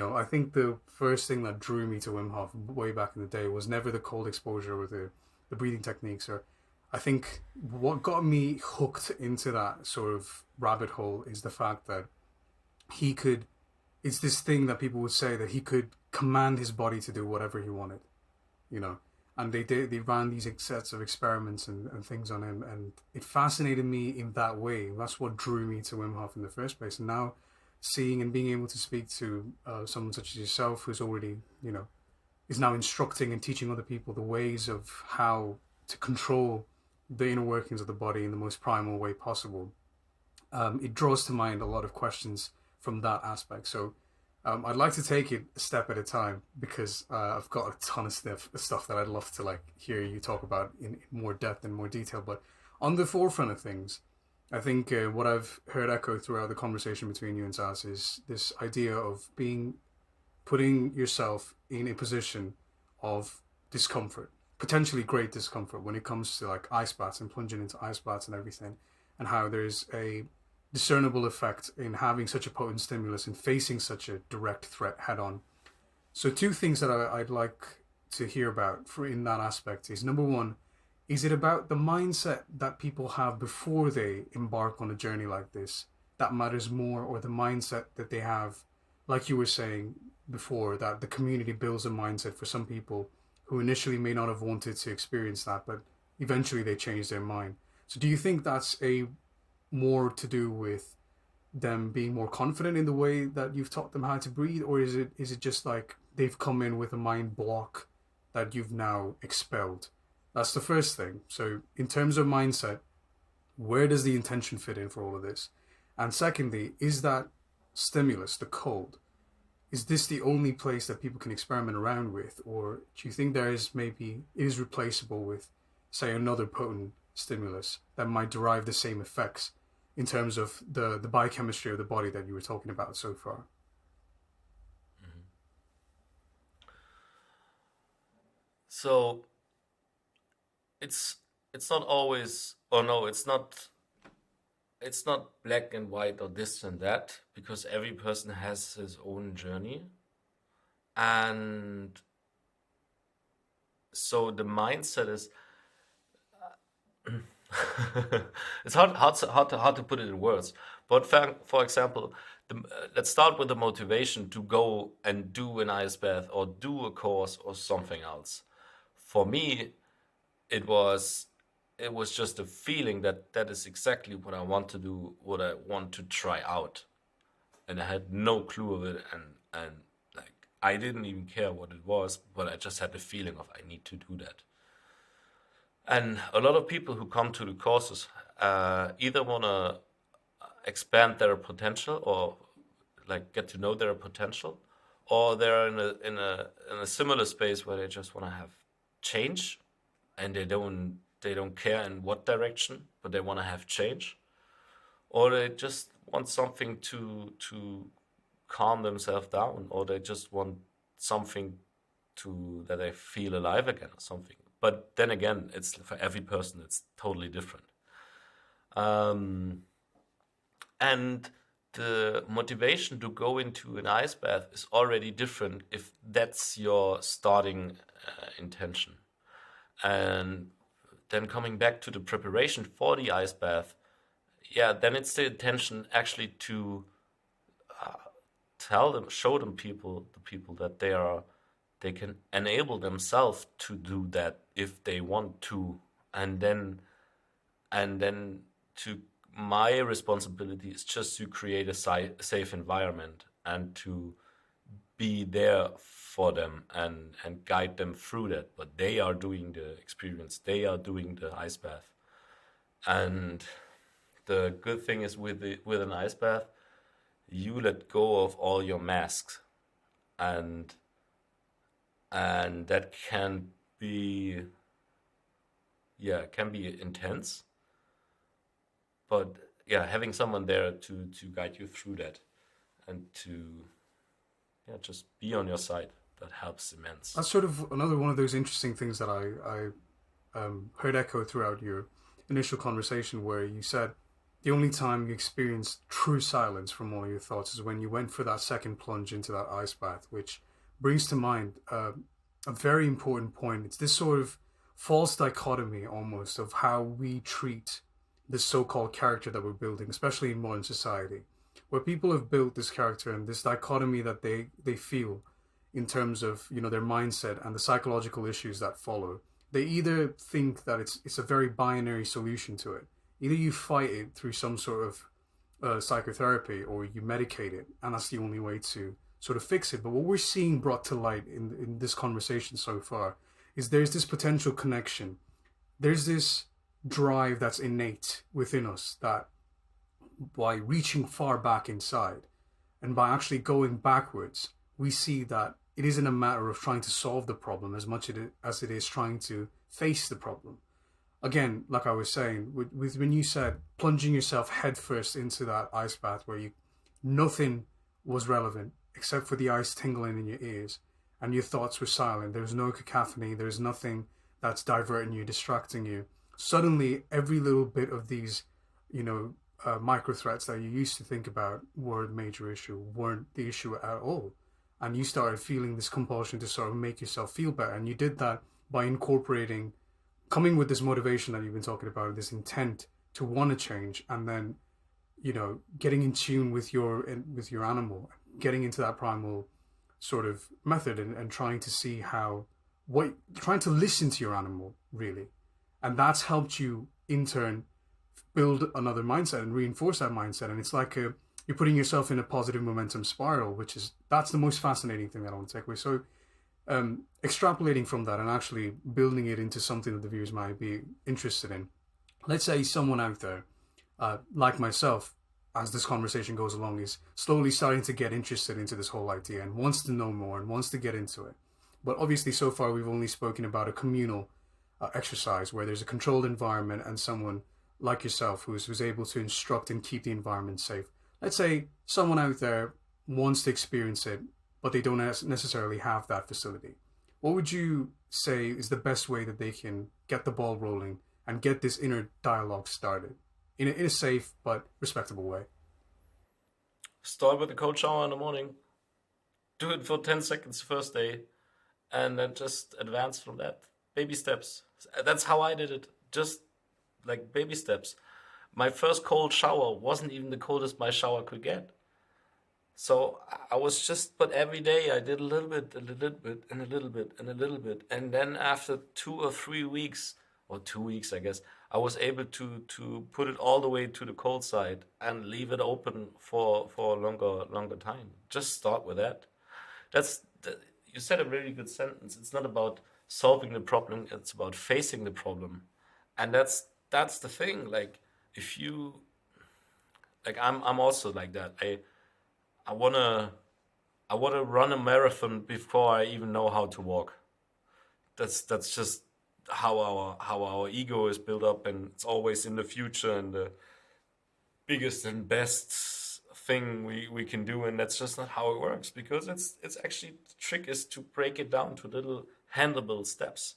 Speaker 4: I think the first thing that drew me to Wim Hof way back in the day was never the cold exposure or the breathing techniques. Or I think what got me hooked into that sort of rabbit hole is the fact that it's this thing that people would say that he could command his body to do whatever he wanted, and they ran these sets of experiments and things on him, and it fascinated me in that way. That's what drew me to Wim Hof in the first place. And now seeing and being able to speak to someone such as yourself, who's already, is now instructing and teaching other people the ways of how to control the inner workings of the body in the most primal way possible, it draws to mind a lot of questions from that aspect. So I'd like to take it a step at a time because I've got a ton of stuff that I'd love to hear you talk about in more depth and more detail. But on the forefront of things, I think what I've heard echo throughout the conversation between you and Sas is this idea of putting yourself in a position of discomfort, potentially great discomfort when it comes to ice baths and plunging into ice baths and everything, and how there's a discernible effect in having such a potent stimulus and facing such a direct threat head on. So two things that I'd like to hear about in that aspect is, number one, is it about the mindset that people have before they embark on a journey like this that matters more, or the mindset that they have, like you were saying before, that the community builds a mindset for some people who initially may not have wanted to experience that, but eventually they change their mind. So do you think that's more to do with them being more confident in the way that you've taught them how to breathe, or is it just like they've come in with a mind block that you've now expelled? That's the first thing. So in terms of mindset, where does the intention fit in for all of this? And secondly, is that stimulus, the cold, is this the only place that people can experiment around with, or do you think it is replaceable with, say, another potent stimulus that might derive the same effects in terms of the biochemistry of the body that you were talking about so far?
Speaker 2: Mm-hmm. So it's not always, or no, it's not black and white or this and that, because every person has his own journey. And so the mindset is it's hard to put it in words. But for example, let's start with the motivation to go and do an ice bath or do a course or something else. For me, it was just a feeling that is exactly what I want to do, what I want to try out, and I had no clue of it, and I didn't even care what it was, but I just had the feeling of I need to do that. And a lot of people who come to the courses either want to expand their potential or get to know their potential, or they're in a similar space where they just want to have change, and they don't care in what direction, but they want to have change, or they just want something to calm themselves down, or they just want something to that they feel alive again or something. But then again, it's for every person, it's totally different. And the motivation to go into an ice bath is already different if that's your starting intention. And then coming back to the preparation for the ice bath, then it's the intention actually to show the people that they can enable themselves to do that if they want to, and then to my responsibility is just to create a safe environment and to be there for them and guide them through that. But they are doing the experience, they are doing the ice bath. And the good thing is with an ice bath, you let go of all your masks, and that can be intense. But having someone there to guide you through that and to just be on your side, that helps immense.
Speaker 4: That's sort of another one of those interesting things that I heard echo throughout your initial conversation, where you said the only time you experienced true silence from all your thoughts is when you went for that second plunge into that ice bath, which brings to mind a very important point. It's this sort of false dichotomy almost of how we treat this so-called character that we're building, especially in modern society, where people have built this character and this dichotomy that they feel in terms of, you know, their mindset and the psychological issues that follow. They either think that it's a very binary solution to it. Either you fight it through some sort of psychotherapy, or you medicate it, and that's the only way to sort of fix it. But what we're seeing brought to light in this conversation so far is there's this potential connection. There's this drive that's innate within us, that by reaching far back inside and by actually going backwards, we see that it isn't a matter of trying to solve the problem as much as it is trying to face the problem. Again, like I was saying, with when you said plunging yourself headfirst into that ice bath where nothing was relevant except for the ice tingling in your ears and your thoughts were silent, there's no cacophony, there's nothing that's diverting you, distracting you. Suddenly, every little bit of these, micro threats that you used to think about were a major issue, weren't the issue at all. And you started feeling this compulsion to sort of make yourself feel better. And you did that by coming with this motivation that you've been talking about, this intent to want to change, and then, getting in tune with your animal, getting into that primal sort of method and trying to see trying to listen to your animal, really. And that's helped you, in turn, build another mindset and reinforce that mindset. And it's like you're putting yourself in a positive momentum spiral, that's the most fascinating thing that I want to take away. So extrapolating from that and actually building it into something that the viewers might be interested in. Let's say someone out there, like myself, as this conversation goes along, is slowly starting to get interested into this whole idea and wants to know more and wants to get into it. But obviously, so far, we've only spoken about a communal exercise where there's a controlled environment and someone like yourself who's able to instruct and keep the environment safe. Let's say someone out there wants to experience it, but they don't necessarily have that facility. What would you say is the best way that they can get the ball rolling and get this inner dialogue started in a safe but respectable way?
Speaker 2: Start with a cold shower in the morning. Do it for 10 seconds first day, and then just advance from that. Baby steps. That's how I did it. Just like baby steps. My first cold shower wasn't even the coldest my shower could get. So but every day I did a little bit, and a little bit, and a little bit, and a little bit. And then after 2 or 3 weeks, or 2 weeks, I guess, I was able to put it all the way to the cold side and leave it open for a longer time. Just start with that. You said a really good sentence. It's not about solving the problem, it's about facing the problem. And that's the thing. Like, if you, like, I'm also like that. I wanna run a marathon before I even know how to walk. That's just how our ego is built up, and it's always in the future, and biggest and best thing we can do, and that's just not how it works, because it's actually, the trick is to break it down to little handleable steps.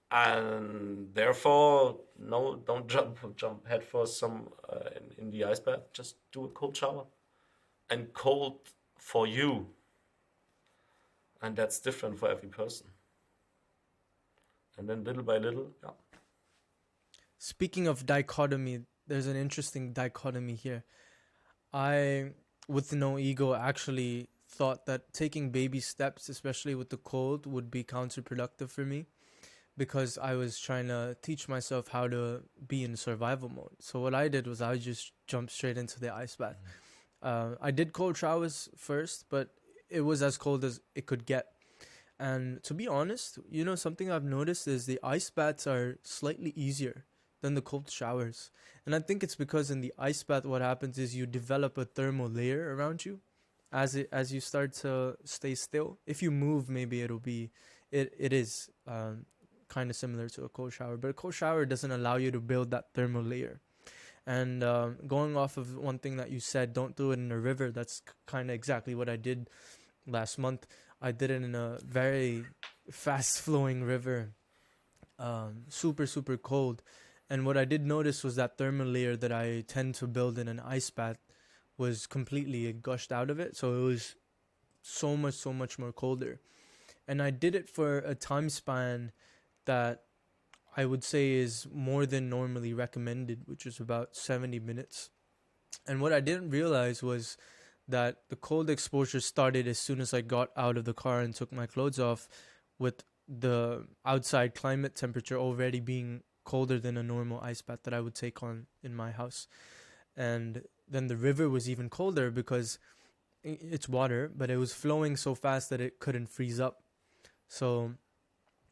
Speaker 2: And therefore, no, don't jump headfirst in the ice bath. Just do a cold shower, and cold for you, and that's different for every person. And then little by little, yeah.
Speaker 1: Speaking of dichotomy, there's an interesting dichotomy here. I, with no ego, actually thought that taking baby steps, especially with the cold, would be counterproductive for me, because I was trying to teach myself how to be in survival mode. So what I did was I just jumped straight into the ice bath. I did cold showers first, but it was as cold as it could get. And to be honest, something I've noticed is the ice baths are slightly easier than the cold showers. And I think it's because in the ice bath, what happens is you develop a thermal layer around you as you start to stay still. If you move, maybe it is kind of similar to a cold shower, but a cold shower doesn't allow you to build that thermal layer. And going off of one thing that you said, don't do it in a river. That's kind of exactly what I did last month. I did it in a very fast-flowing river, super, super cold. And what I did notice was that thermal layer that I tend to build in an ice bath was completely gushed out of it. So it was so much more colder. And I did it for a time span that I would say is more than normally recommended, which is about 70 minutes. And what I didn't realize was that the cold exposure started as soon as I got out of the car and took my clothes off, with the outside climate temperature already being colder than a normal ice bath that I would take on in my house. And then the river was even colder because it's water, but it was flowing so fast that it couldn't freeze up. So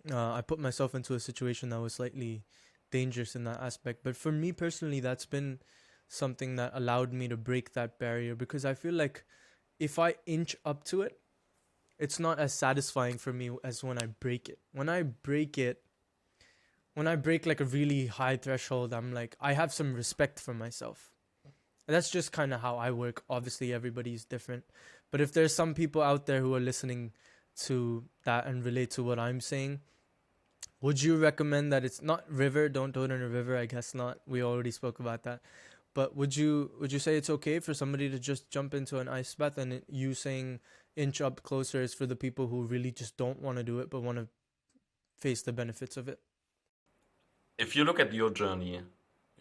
Speaker 1: I put myself into a situation that was slightly dangerous in that aspect. But for me personally, that's been something that allowed me to break that barrier, because I feel like if I inch up to it, it's not as satisfying for me as when I break it. When I break like a really high threshold, I'm like, I have some respect for myself. And that's just kind of how I work. Obviously, everybody's different. But if there's some people out there who are listening to that and relate to what I'm saying, would you recommend that it's not river? Don't do it in a river. I guess not. We already spoke about that. But would you say it's okay for somebody to just jump into an ice bath, and you saying inch up closer is for the people who really just don't want to do it but want to face the benefits of it?
Speaker 2: If you look at your journey,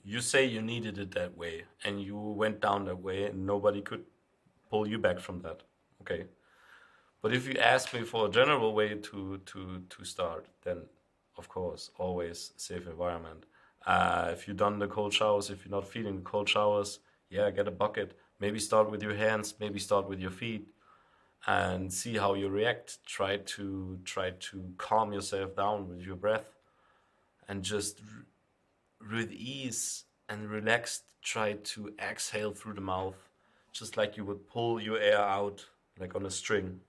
Speaker 2: you say you needed it that way, and you went down that way, and nobody could pull you back from that. Okay. But if you ask me for a general way to start, then of course, always safe environment. If you've done the cold showers, if you're not feeling the cold showers, yeah, get a bucket. Maybe start with your hands, maybe start with your feet, and see how you react. Try to calm yourself down with your breath, and just with ease and relaxed, try to exhale through the mouth, just like you would pull your air out, like on a string.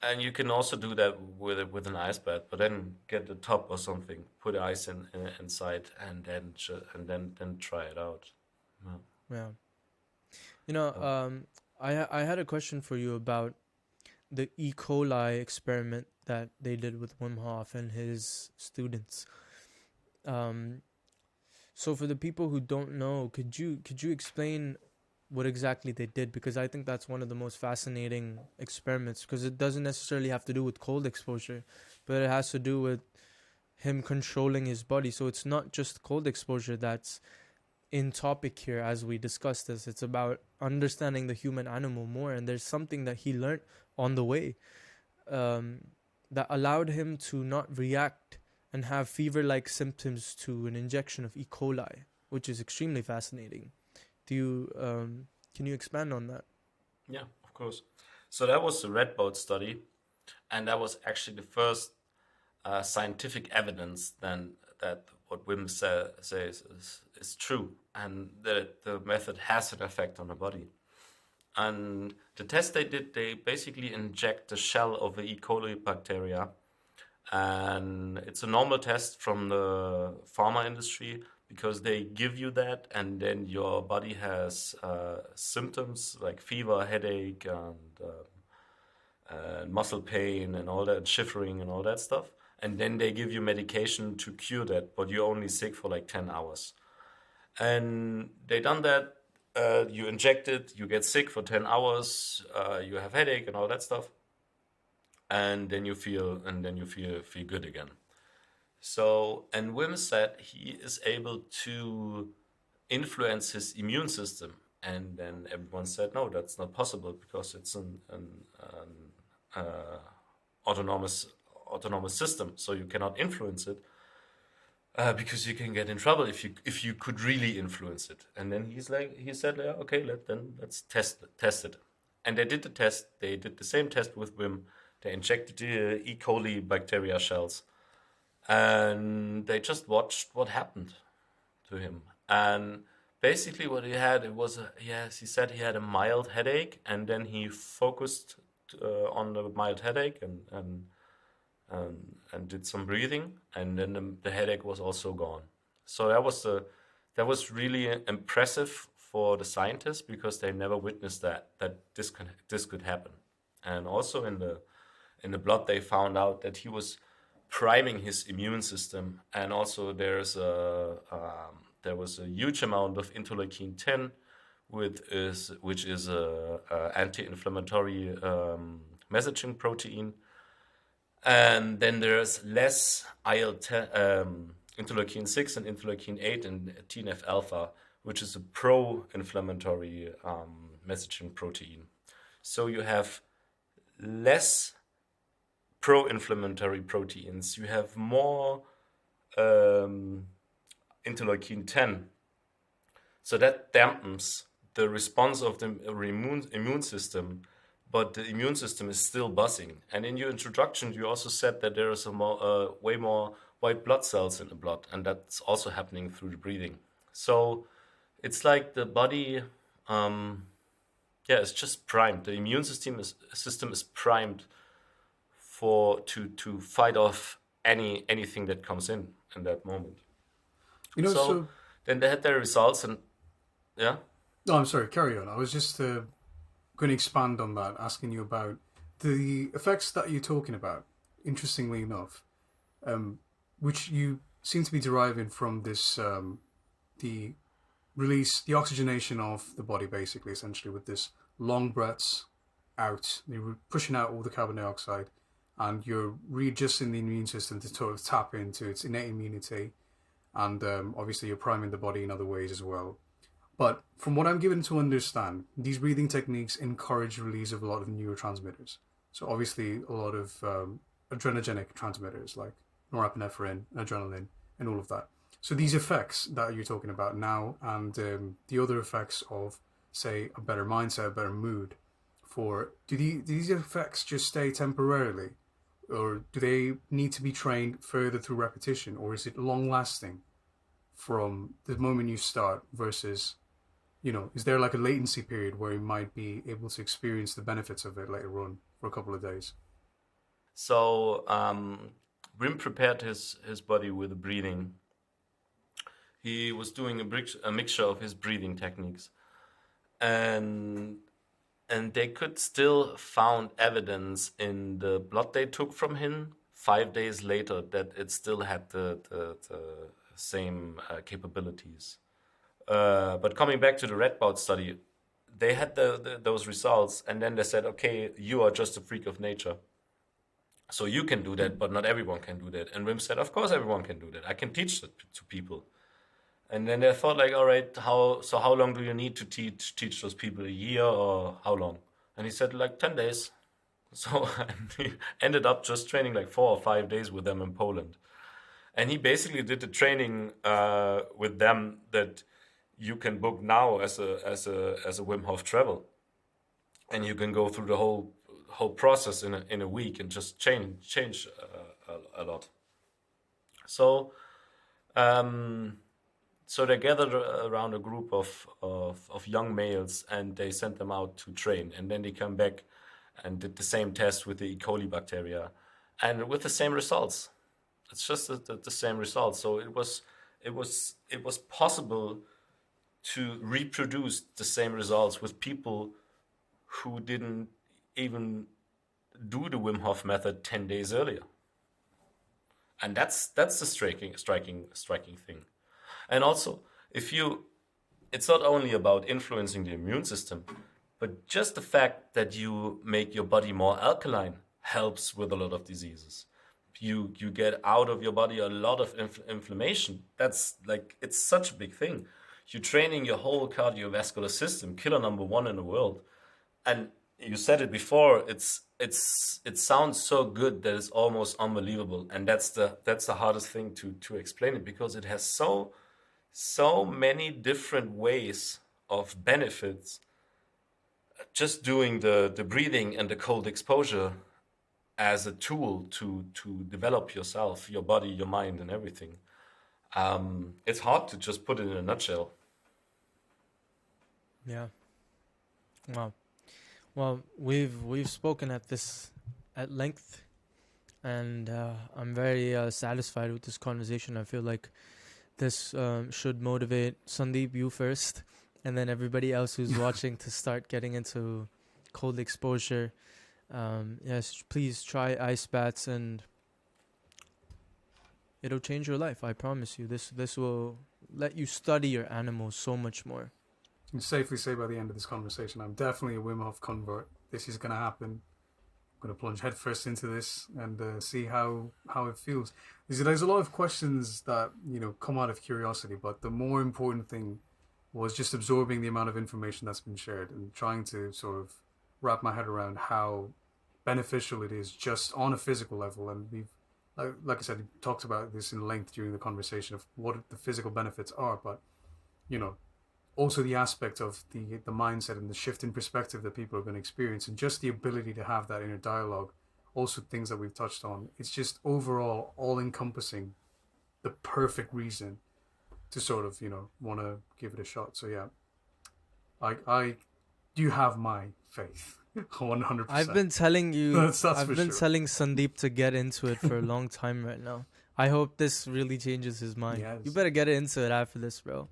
Speaker 2: And you can also do that with an ice bath, but then get a top or something, put ice inside, and then try it out.
Speaker 1: Yeah. I had a question for you about the E. coli experiment that they did with Wim Hof and his students. So for the people who don't know, could you explain what exactly they did? Because I think that's one of the most fascinating experiments, because it doesn't necessarily have to do with cold exposure, but it has to do with him controlling his body. So it's not just cold exposure that's in topic here as we discuss this. It's about understanding the human animal more, and there's something that he learned on the way that allowed him to not react and have fever-like symptoms to an injection of E. coli, which is extremely fascinating. Can you expand on that?
Speaker 2: Yeah, of course. So that was the red boat study, and that was actually the first scientific evidence then that what Wim says is true, and that the method has an effect on the body. And the test they did, they basically inject the shell of the E. coli bacteria And it's a normal test from the pharma industry because they give you that, and then your body has symptoms like fever, headache, and muscle pain and all that, shivering and all that stuff. And then they give you medication to cure that, but you're only sick for like 10 hours. And they done that. You inject it, you get sick for 10 hours, you have headache and all that stuff. And then you feel good again. So, and Wim said he is able to influence his immune system. And then everyone said, no, that's not possible because it's an autonomous system, so you cannot influence it because you can get in trouble if you could really influence it. And then he said, yeah, okay, let's test it. And they did the test. They did the same test with Wim. They injected the E. coli bacteria shells, and they just watched what happened to him. And basically, what he had, he said he had a mild headache, and then he focused on the mild headache and did some breathing, and then the headache was also gone. So that was really impressive for the scientists because they never witnessed that this could happen. And also in the blood, they found out that he was priming his immune system, and also there was a huge amount of interleukin 10, which is a anti-inflammatory messaging protein. And then there's less interleukin 6 and interleukin 8 and TNF alpha, which is a pro-inflammatory messaging protein. So you have less pro-inflammatory proteins. You have more interleukin 10. So that dampens the response of the immune system, but the immune system is still buzzing. And in your introduction, you also said that there is way more white blood cells in the blood, and that's also happening through the breathing. So it's like the body, it's just primed. The immune system is primed to fight off anything that comes in that moment. So then they had their results, and yeah.
Speaker 4: No, I'm sorry. Carry on. I was just going to expand on that, asking you about the effects that you're talking about. Interestingly enough, which you seem to be deriving from this, the oxygenation of the body, basically, essentially, with this long breaths out. You're pushing out all the carbon dioxide, and you're readjusting the immune system to sort of tap into its innate immunity, and obviously you're priming the body in other ways as well. But from what I'm given to understand, these breathing techniques encourage release of a lot of neurotransmitters. So obviously a lot of adrenogenic transmitters like norepinephrine, adrenaline, and all of that. So these effects that you're talking about now, and the other effects of, say, a better mindset, a better mood, do these effects just stay temporarily? Or do they need to be trained further through repetition? Or is it long-lasting from the moment you start versus, is there like a latency period where you might be able to experience the benefits of it later on for a couple of days?
Speaker 2: So Wim prepared his body with the breathing. He was doing a mixture of his breathing techniques. And they could still found evidence in the blood they took from him 5 days later that it still had the same capabilities. But coming back to the Radboud study, they had those results, and then they said, okay, you are just a freak of nature. So you can do that, but not everyone can do that. And Wim said, of course everyone can do that. I can teach that to people. And then they thought, like, all right, how long do you need to teach those people? A year or how long? And he said, like 10 days. So he ended up just training like 4 or 5 days with them in Poland. And he basically did the training with them that you can book now as a Wim Hof travel, and you can go through the whole process in a week and just change a lot. So. So they gathered around a group of young males, and they sent them out to train. And then they come back and did the same test with the E. coli bacteria. and with the same results. It's just the same results. So it was possible to reproduce the same results with people who didn't even do the Wim Hof method 10 days earlier. And that's the striking thing. And also, it's not only about influencing the immune system, but just the fact that you make your body more alkaline helps with a lot of diseases. You get out of your body a lot of inflammation. That's like, it's such a big thing. You're training your whole cardiovascular system, killer number one in the world. And you said it before, it sounds so good that it's almost unbelievable. And that's the hardest thing to explain it, because it has so many different ways of benefits. Just doing the breathing and the cold exposure as a tool to develop yourself, your body, your mind, and everything. It's hard to just put it in a nutshell.
Speaker 1: Yeah. Wow. Well, we've spoken at length, and I'm very satisfied with this conversation. I feel like this should motivate Sandeep, you first, and then everybody else who's watching to start getting into cold exposure. Yes, please try ice baths, and it'll change your life. I promise you. This will let you study your animals so much more.
Speaker 4: I can safely say by the end of this conversation, I'm definitely a Wim Hof convert. This is going to happen. I'm going to plunge headfirst into this and see how it feels. There's a lot of questions that come out of curiosity, but the more important thing was just absorbing the amount of information that's been shared and trying to sort of wrap my head around how beneficial it is just on a physical level. And we've, like I said, we talked about this in length during the conversation of what the physical benefits are, but also the aspect of the mindset and the shift in perspective that people are going to experience, and just the ability to have that inner dialogue. Also things that we've touched on. It's just overall all encompassing, the perfect reason to sort of want to give it a shot. So yeah, I do have my faith 100%.
Speaker 1: I've been telling you,
Speaker 4: I've
Speaker 1: been telling Sandeep to get into it for a long time right now. I hope this really changes his mind.
Speaker 4: Yes.
Speaker 1: You better get into it after this, bro.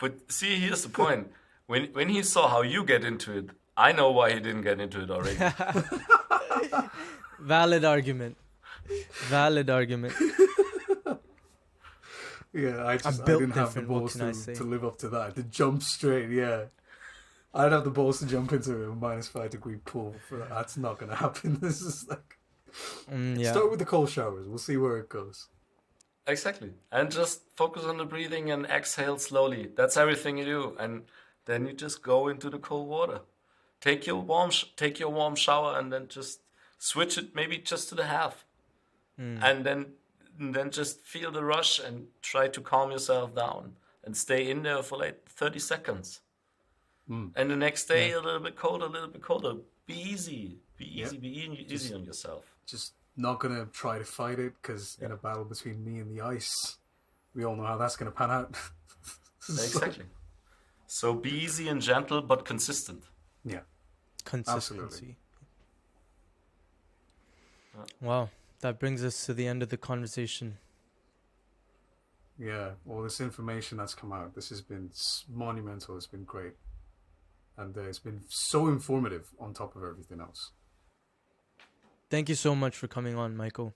Speaker 2: But see, here's the point. When he saw how you get into it, I know why he didn't get into it already.
Speaker 1: Valid argument.
Speaker 4: Yeah, I
Speaker 1: built
Speaker 4: didn't have the
Speaker 1: different, what
Speaker 4: balls
Speaker 1: can I say?
Speaker 4: to live up to that. To jump straight, yeah. I'd have the balls to jump into a -5-degree pool. But that's not going to happen. This is like...
Speaker 1: Yeah.
Speaker 4: Start with the cold showers. We'll see where it goes.
Speaker 2: Exactly. And just focus on the breathing and exhale slowly. That's everything you do. And then you just go into the cold water. Take your warm shower and then just switch it maybe just to the half. And then just feel the rush and try to calm yourself down and stay in there for like 30 seconds. And the next day, a little bit colder. Be easy. Be easy on yourself.
Speaker 4: Just not going to try to fight it, because in a battle between me and the ice, we all know how that's going to pan out.
Speaker 2: Exactly. So be easy and gentle, but consistent.
Speaker 4: Yeah.
Speaker 1: Consistency.
Speaker 4: Absolutely.
Speaker 1: Wow. That brings us to the end of the conversation.
Speaker 4: Yeah, all this information that's come out, this has been monumental. It's been great. And it's been so informative on top of everything else.
Speaker 1: Thank you so much for coming on, Michael.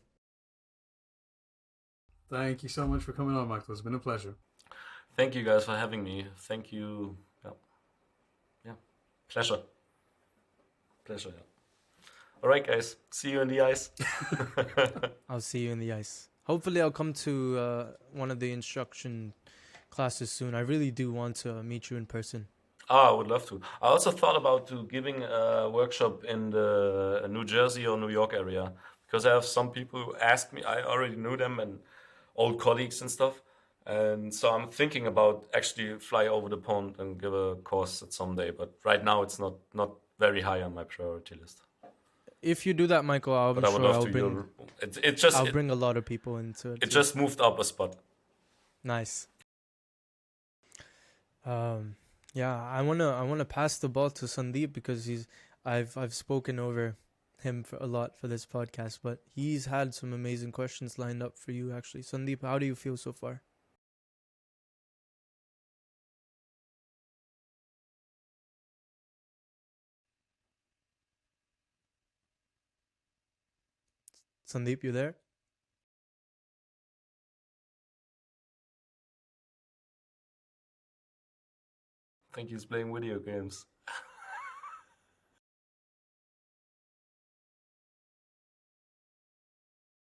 Speaker 4: Thank you so much for coming on, Michael. It's been a pleasure.
Speaker 2: Thank you guys for having me. Thank you. Yeah. Pleasure. Yeah. All right, guys. See you in the ice.
Speaker 1: I'll see you in the ice. Hopefully I'll come to one of the instruction classes soon. I really do want to meet you in person.
Speaker 2: I would love to. I also thought about giving a workshop in the New Jersey or New York area, because I have some people who asked me. I already knew them and old colleagues and stuff. And so I'm thinking about actually fly over the pond and give a course at some day. But right now it's not very high on my priority list.
Speaker 1: If you do that, Michael, I'll bring a lot of people into it.
Speaker 2: It just moved up a spot.
Speaker 1: Nice. Yeah, I wanna pass the ball to Sandeep, because I've spoken over him for a lot for this podcast, but he's had some amazing questions lined up for you, actually. Sandeep, how do you feel so far? Sandeep, you there?
Speaker 2: I think he's playing video games.